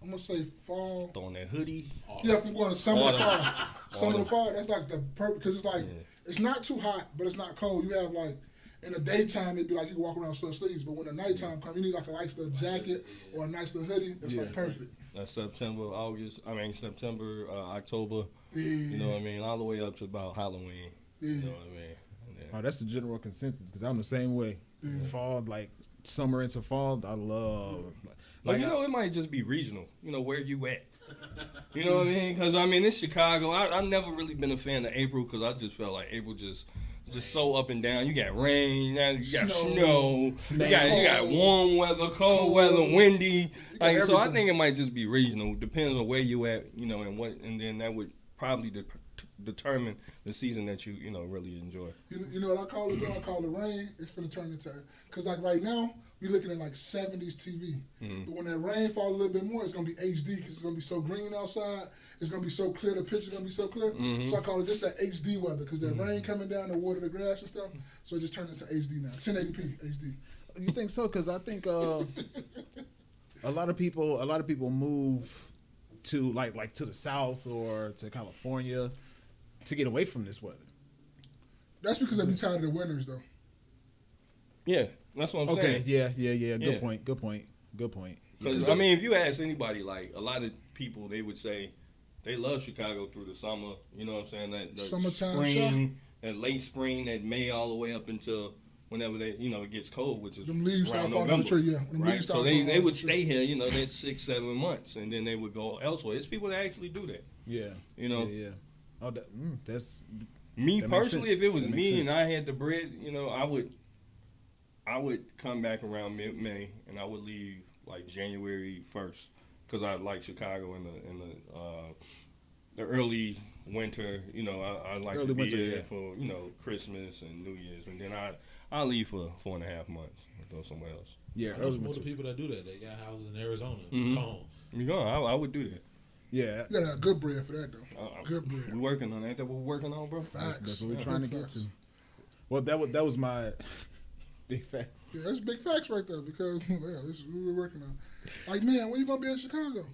I'm gonna say fall. Throwing that hoodie. Yeah, from going to summer to Autumn. fall. Summer to fall. That's like the perfect because it's like it's not too hot, but it's not cold. You have like in the daytime it'd be like you can walk around with short sleeves, but when the nighttime comes, you need like a nice little jacket or a nice little hoodie. That's like perfect. That's September, October. Yeah. You know what I mean? All the way up to about Halloween. Yeah. You know what I mean? Oh, that's the general consensus because I'm the same way. Fall, like summer into fall, I love. Like, it might just be regional. Where you at? You know what I mean? Because it's Chicago. I've never really been a fan of April because I just felt like April just so up and down. You got rain, now you got snow. You got warm weather, cold weather, windy. Like, so I think it might just be regional. Depends on where you at, and then that would probably determine the season that you really enjoy. You know what I call it? I call it rain. It's finna turn into because like right now we're looking at like 70s TV, but when that rain falls a little bit more, it's gonna be HD because it's gonna be so green outside. It's gonna be so clear. The picture's gonna be so clear. So I call it just that HD weather because that rain coming down, the water, the grass and stuff. So it just turns into HD now, 1080p HD. You think so? Because I think a lot of people move to like to the south or to California to get away from this weather. That's because they be tired of the winters though. Yeah, that's what I'm saying. Okay, yeah. Good point. Because if you ask anybody, like a lot of people, they would say they love Chicago through the summer. You know what I'm saying? That summertime spring, that late spring, that May all the way up until whenever it gets cold, which is them leaves around start falling on the November. tree. Yeah, them Right. leaves So start they falling would on the stay tree. here, that 6-7 months, and then they would go elsewhere. It's people that actually do that. Yeah. Yeah. Oh, that's me that makes personally. sense. If it was That makes me sense. and I had the bread, I would come back around mid-May and I would leave like January 1st because I like Chicago in the early winter. I like Early to be winter, here yeah. for Christmas and New Year's, and then I'll leave for 4.5 months and go somewhere else. Yeah, I know some other people that do that. They got houses in Arizona. You go. I would do that. Yeah. You gotta have good bread for that though. Good bread. We working on that. Ain't that what we're working on, bro? Facts. That's what we're trying to get Facts. to. Well, that was my big facts. Yeah, that's big facts right there because this is what we're working on. Like, man, when you gonna be in Chicago?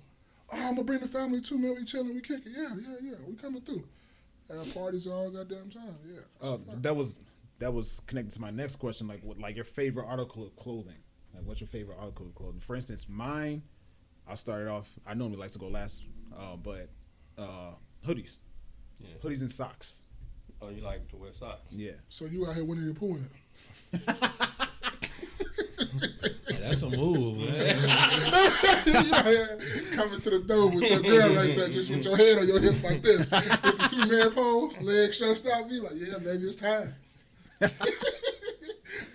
Oh, I'm gonna bring the family too, man. We chilling, we kicking. Yeah. We coming through. Have parties all goddamn time. Yeah. That was connected to my next question. Like your favorite article of clothing. Like, what's your favorite article of clothing? For instance, mine. I'll start it off. I normally like to go last, but hoodies. Yeah. Hoodies and socks. Oh, you like to wear socks? Yeah. So you out here winning the pool in it. That's a move, man. You out here coming to the door with your girl like that, just with your head on your hip like this, with the Superman pose, legs stretched out. Be like, yeah, baby, it's time.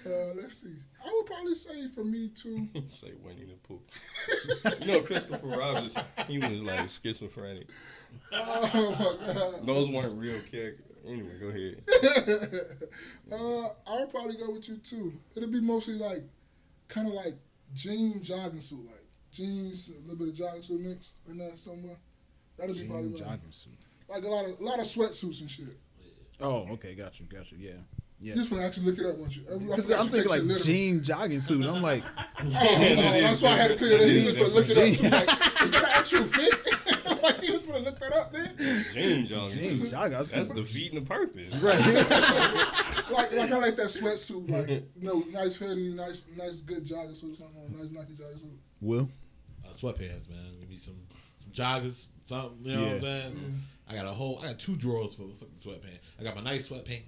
Let's see. I would probably say for me too. Say Winnie the Pooh. Christopher Rogers, he was like schizophrenic. Oh my God. Those weren't real characters. Anyway, go ahead. I would probably go with you too. It'll be mostly kind of like jean jogging suit, like jeans, a little bit of jogging suit mixed in there somewhere. That'll be probably jogging suit. Like a lot of sweatsuits and shit. Oh, okay, got you. Yeah. You just want to actually look it up, won't you? Because I'm thinking like jean jogging suit. I'm like, that's why I had to clear that. You just want to look it up. Too. Like, is that an actual fit? I'm like, you just want to look that up, man. Jean jogging. That's defeating the purpose. Right. like I like that sweatsuit. Like, nice hoodie, nice good jogging suit or something. Nice Nike jogging suit. Will? Sweatpants, man. Give me some joggers, something. You know what I'm saying? Yeah. I got 2 drawers full of fucking sweatpants. I got my nice sweatpants.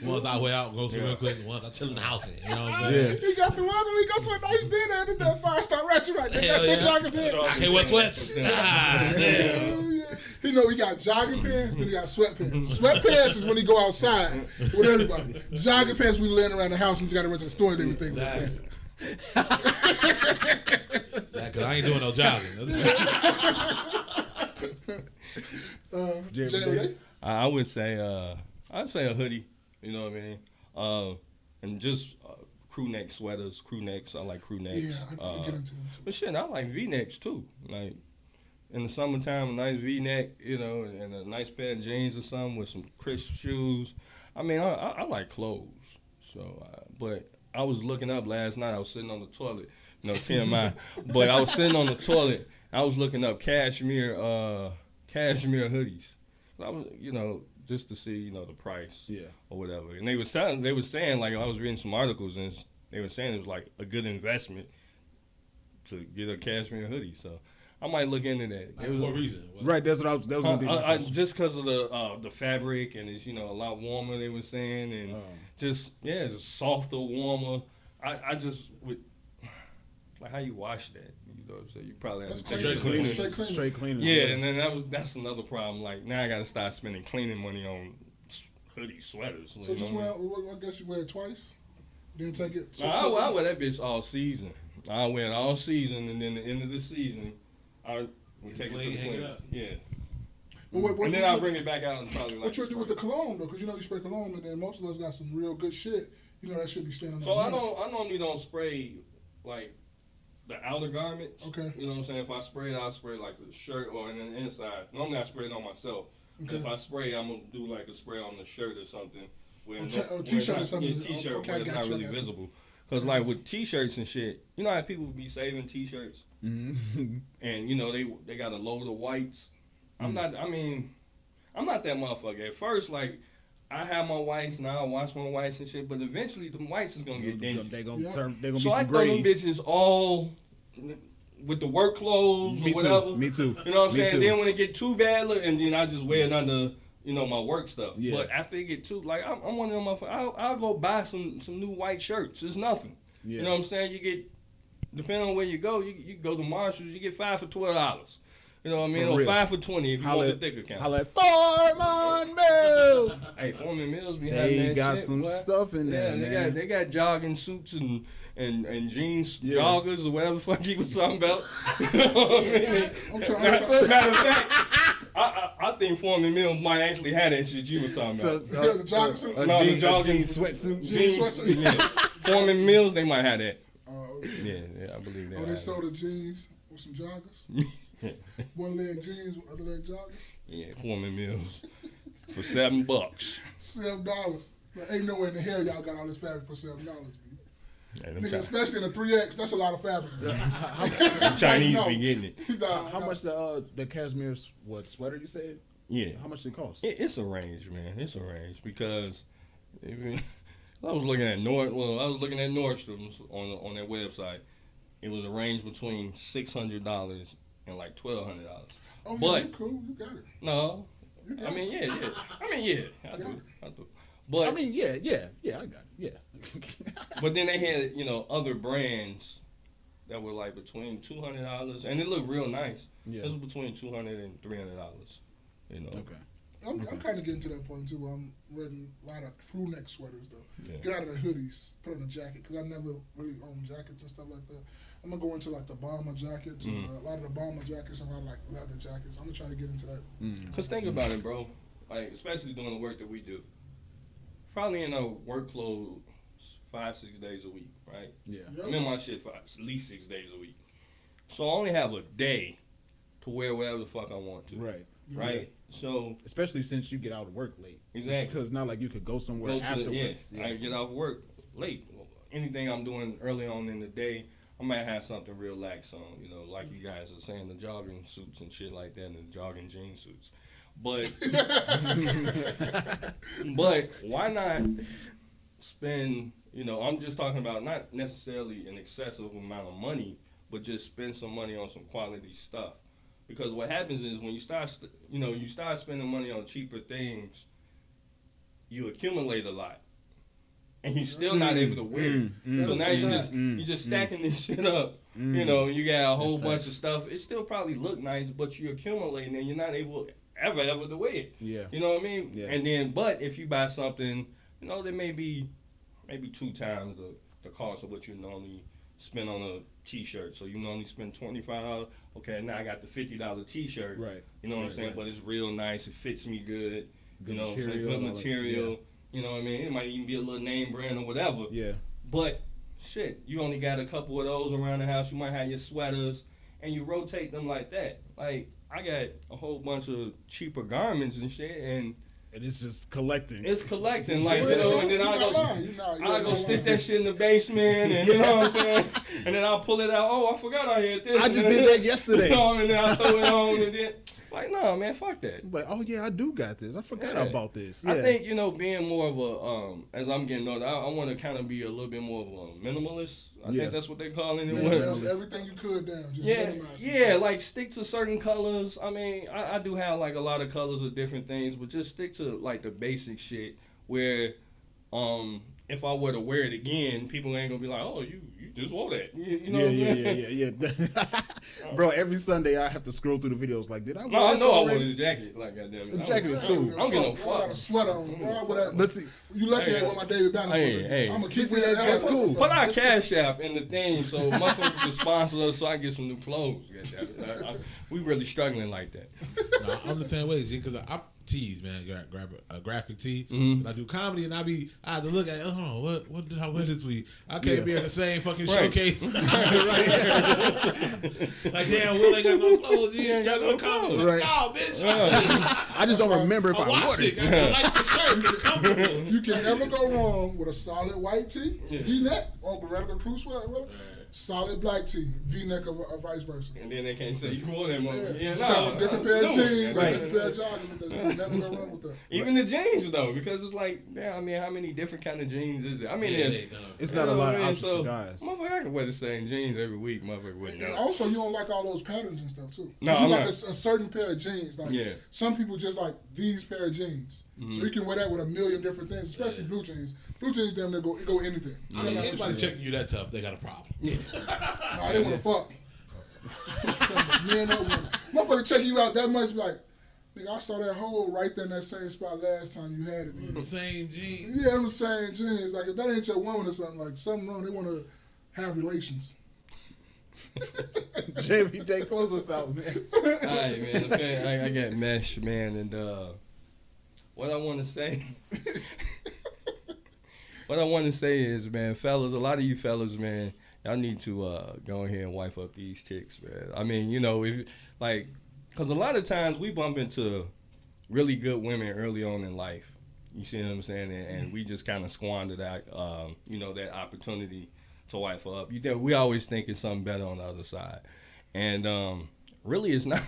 Ones I wear out and go to real quick. The ones I chill in the house in. You know what I'm saying? You got the ones when we go to a nice dinner and that 5-star restaurant. They got their jogging pants. I can't wear sweats. Damn. Oh, yeah. We got jogging pants, then we got sweatpants. Sweatpants is when you go outside with everybody. Jogging pants when you laying around the house and you got to run to the store and everything. Exactly. Because I ain't doing no jogging. I would say I'd say a hoodie. You know what I mean? And just crew neck sweaters, crew necks. I like crew necks. Yeah, I get into them too. But shit, I like V necks too. Like in the summertime, a nice V-neck, you know, and a nice pair of jeans or something with some crisp shoes. I mean, I like clothes. So, but I was looking up last night. I was sitting on the toilet, TMI. But I was sitting on the toilet. I was looking up cashmere hoodies. I was, just to see, the price, or whatever. And they were saying like I was reading some articles and they were saying it was like a good investment to get a cashmere hoodie. So I might look into that. Like, what reason? Right, that was gonna be my question. Just because of the fabric and it's a lot warmer. They were saying and it's softer, warmer. I just would like how you wash that. So you probably have to take straight cleaning. Yeah, and then that's another problem. Like now I got to start spending cleaning money on hoodies, sweaters. So just wear. I guess you wear it twice. Then take it. I wear that bitch all season. I wear it all season, and then the end of the season, we take it to the cleaners. Yeah. Well, and then I'll bring it back out and probably like. What you do with the cologne though? Because you spray cologne, and then most of us got some real good shit. That should be staying on. So I normally don't spray like the outer garments. Okay. You know what I'm saying? If I spray it, I'll spray like the shirt or and then the inside. Normally I spray it on myself. Okay. If I spray, I'm gonna do like a spray on the shirt or something. T-shirt or something. T-shirt where it's not really visible. Because like with T-shirts and shit, you know how people be saving T-shirts? Mm-hmm. And they got a load of whites. I'm not that motherfucker. At first, like, I have my whites, now I wash my whites and shit, but eventually the whites is gonna get dingy. They're gonna be some grays. So I throw them bitches all with the work clothes or whatever. Me too. You know what I'm saying? Then when it get too bad, and then I just wear it under, my work stuff. Yeah. But after it get too, like, I'm one of them motherfuckers. I'll go buy some new white shirts. It's nothing. Yeah. You know what I'm saying? You get, depending on where you go, you go to Marshalls, you get 5 for $12. You know what I mean? Or 5 for $20 if you want the thicker kind. Holla at Foreman Mills. Hey, Foreman Mills be having that shit. They got some stuff in there, man. They got jogging suits and jeans, joggers or whatever the fuck he was talking about. You know what I mean? Matter of fact, I think Foreman Mills might actually have that shit you was talking about. The jogging suit? The jogging sweatsuit. Jeans sweatsuit. Yeah. Foreman Mills, they might have that. Yeah, I believe that. Oh, they sold the jeans with some joggers? One leg jeans, other leg joggers? Yeah, Foreman Mills. For $7. $7. Like, ain't nowhere in the hell y'all got all this fabric for $7, nigga, especially in a 3X, that's a lot of fabric. The Chinese be getting it. How much the cashmere sweater you said? Yeah. How much did it cost? It's a range, man. It's a range because I was looking at Nordstrom's on their website. It was a range between $600 and like $1,200. Oh, but yeah, cool. You got it. No. I mean, yeah. I do. But I mean, yeah, I got it. Yeah. But then they had, other brands that were like between $200 and it looked real nice. Yeah. It was between $200 and $300. Okay. I'm kind of getting to that point too where I'm wearing a lot of crew neck sweaters though. Yeah. Get out of the hoodies, put on a jacket because I never really own jackets and stuff like that. I'm gonna go into like the bomber jackets and a lot of the bomber jackets and a lot of like leather jackets. I'm gonna try to get into that. Cause think about it, bro. Like especially doing the work that we do. Probably in our work clothes 5-6 days a week, right? Yeah. Yep. I'm in my shit for at least 6 days a week. So I only have a day to wear whatever the fuck I want to. Right. Right. So especially since you get out of work late. Exactly. Because it's not like you could go somewhere afterwards. I get out of work late. Anything I'm doing early on in the day, I might have something real lax on. Like you guys are saying, the jogging suits and shit like that, and the jogging jean suits. But why not spend? I'm just talking about not necessarily an excessive amount of money, but just spend some money on some quality stuff. Because what happens is when you start spending money on cheaper things, you accumulate a lot, and you're still not able to wear it. So now you're just stacking this shit up. You got a whole bunch of stuff. It still probably look nice, but you're accumulating, and you're not able ever to wear it. Yeah. You know what I mean? Yeah. And then, but if you buy something, there may be 2 times the cost of what you normally spend on a T-shirt. So you normally spend $25. Okay, now I got the $50 T-shirt. Right. You know what I'm saying? Right. But it's real nice. It fits me good. Good material. Good material. Yeah. You know what I mean? It might even be a little name brand or whatever. Yeah. But shit, you only got a couple of those around the house. You might have your sweaters, and you rotate them like that. Like I got a whole bunch of cheaper garments and shit, and it's just collecting. It's collecting, like, you know, and then I go stick that shit in the basement, and you know what I'm saying? And then I'll pull it out. Oh, I forgot I had this. I just did that yesterday. You know, and then I throw it on, and then, like, no, man, fuck that. Like, oh, yeah, I do got this. I forgot about this. Yeah. I think, you know, being more of a, as I'm getting older, I want to kind of be a little bit more of a minimalist. I think that's what they call it. Everything you could down, just minimize it. Yeah, like, stick to certain colors. I mean, I do have, like, a lot of colors of different things, but just stick to, like, the basic shit where, if I were to wear it again, people ain't gonna be like, "Oh, you just wore that." You know what I'm saying? Yeah. Bro, every Sunday I have to scroll through the videos like, did I wear No, I this know already? I wore this jacket. Like, goddamn it. The jacket is cool. I don't get no fuck. I got a sweater on. But see, you lucky I got my David Banner sweater. Hey. I'm gonna keep See, wearing that's cool. Put our Cash App in the thing so motherfuckers can sponsor us so I get some new clothes. We really struggling like that. No, I'm the same way, G, because I tees, man. Grab a graphic tee. I do comedy, and I have to look at, what did I wear this week? I can't be in the same fucking showcase. Like, damn, Will ain't got no clothes. He ain't got no comedy. Right. No, bitch. I just don't remember if I wore this. I like the shirt. It's comfortable. You can never go wrong with a solid white tee, V-neck, or regular crew sweater. Solid black tee, V-neck or vice versa. And then they can't say you wore that motherfucker. Yeah, Just have a different pair of jeans, right. a different pair of joggers. Never go wrong with that. Even the jeans though, because it's like, I mean, how many different kind of jeans is it? I mean, it's not a lot of options for guys. Motherfucker, I can wear the same jeans every week. Motherfucker, and also, you don't like all those patterns and stuff too. No, you I'm like not. a certain pair of jeans. Like some people just like these pair of jeans. So you can wear that with a million different things, especially blue jeans. Blue jeans, damn, they go anything. I mean, anybody checking you that tough, they got a problem. No, I didn't want to fuck. Men or women. Motherfucker check you out that much, be like, nigga, I saw that hole right there in that same spot last time you had it. The same jeans. Yeah, I'm the same jeans. Like, if that ain't your woman or something, like, something wrong, they want to have relations. JVJ, close us out, man. All right, man. Okay, I got mesh, man, and what I want to say. What I want to say is, man, fellas, a lot of you fellas, man, y'all need to go ahead and wife up these chicks, man. I mean, you know, if like, because a lot of times we bump into really good women early on in life. You see what I'm saying? And we just kind of squander that, you know, that opportunity to wife her up. We always think it's something better on the other side, and really, it's not.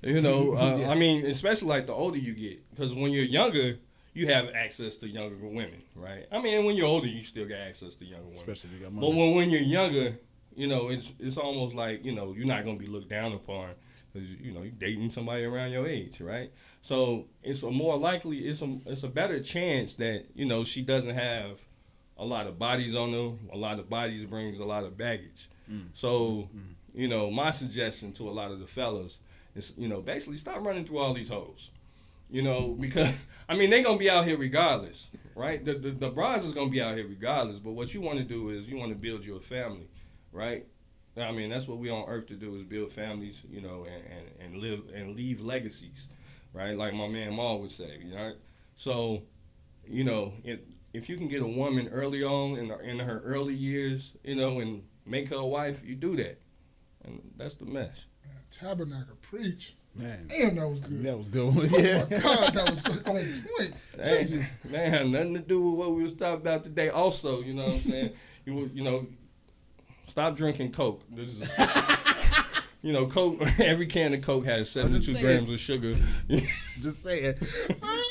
You know, I mean, especially like the older you get, because when you're younger, you have access to younger women, right? I mean, when you're older, you still got access to younger women. Especially if you got money. But when you're younger, you know, it's almost like, you know, you're not gonna be looked down upon because, you know, you're dating somebody around your age, right? So it's a more likely, it's a better chance that, you know, she doesn't have a lot of bodies on her. A lot of bodies brings a lot of baggage. So, you know, my suggestion to a lot of the fellas is, you know, basically stop running through all these hoes. You know, because, I mean, they're going to be out here regardless, right? The brides is going to be out here regardless, but what you want to do is you want to build your family, right? I mean, that's what we on earth to do is build families, you know, and live and leave legacies, right? Like my man Maul would say, you know? So, you know, if you can get a woman early on in her early years, you know, and make her a wife, you do that. And that's the mess. Tabernacle, preach. Man. Damn, that was good. That was good. Yeah. Oh my God, that was on point. Jesus. Man, nothing to do with what we was talking about today. Also, you know what I'm saying? You know, stop drinking Coke. This is, you know, Coke. Every can of Coke has 72 grams of sugar. Just saying.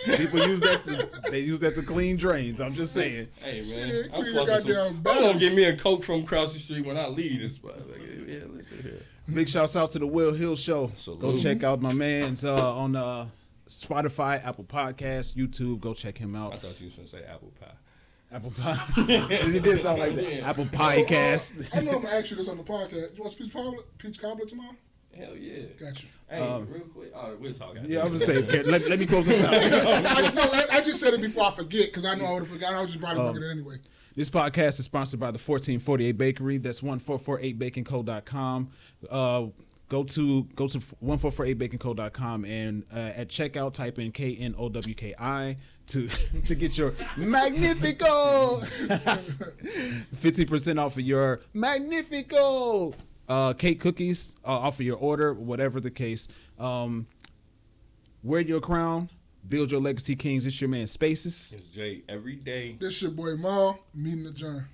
People use that to clean drains. I'm just saying. Hey man, Shit, I'm goddamn gonna get me a Coke from across the street when I leave this spot. Yeah, listen here. Big shouts out to the Will Hill Show. Salute. Go check out my man's on Spotify, Apple Podcasts, YouTube. Go check him out. I thought you was gonna say apple pie. Apple Pie. It did sound like that. Yeah. Apple Podcast. I know I'm going to ask you this on the podcast. You want some peach cobbler tomorrow? Hell yeah. Got you. Hey, real quick. All right, we'll talk. Yeah, I'm just saying. Let me close this out. I just said it before I forget because I know I would have forgotten. I was just probably bugging it anyway. This podcast is sponsored by the 1448 Bakery. That's 1448baconco.com. Go to 1448baconco.com and at checkout type in KNoWKi to get your Magnifico 15% off of your Magnifico cake, cookies off of your order, whatever the case. Wear your crown. Build your legacy, Kings. It's your man Spaces. It's Jay every day. This your boy Maul. Meeting the John.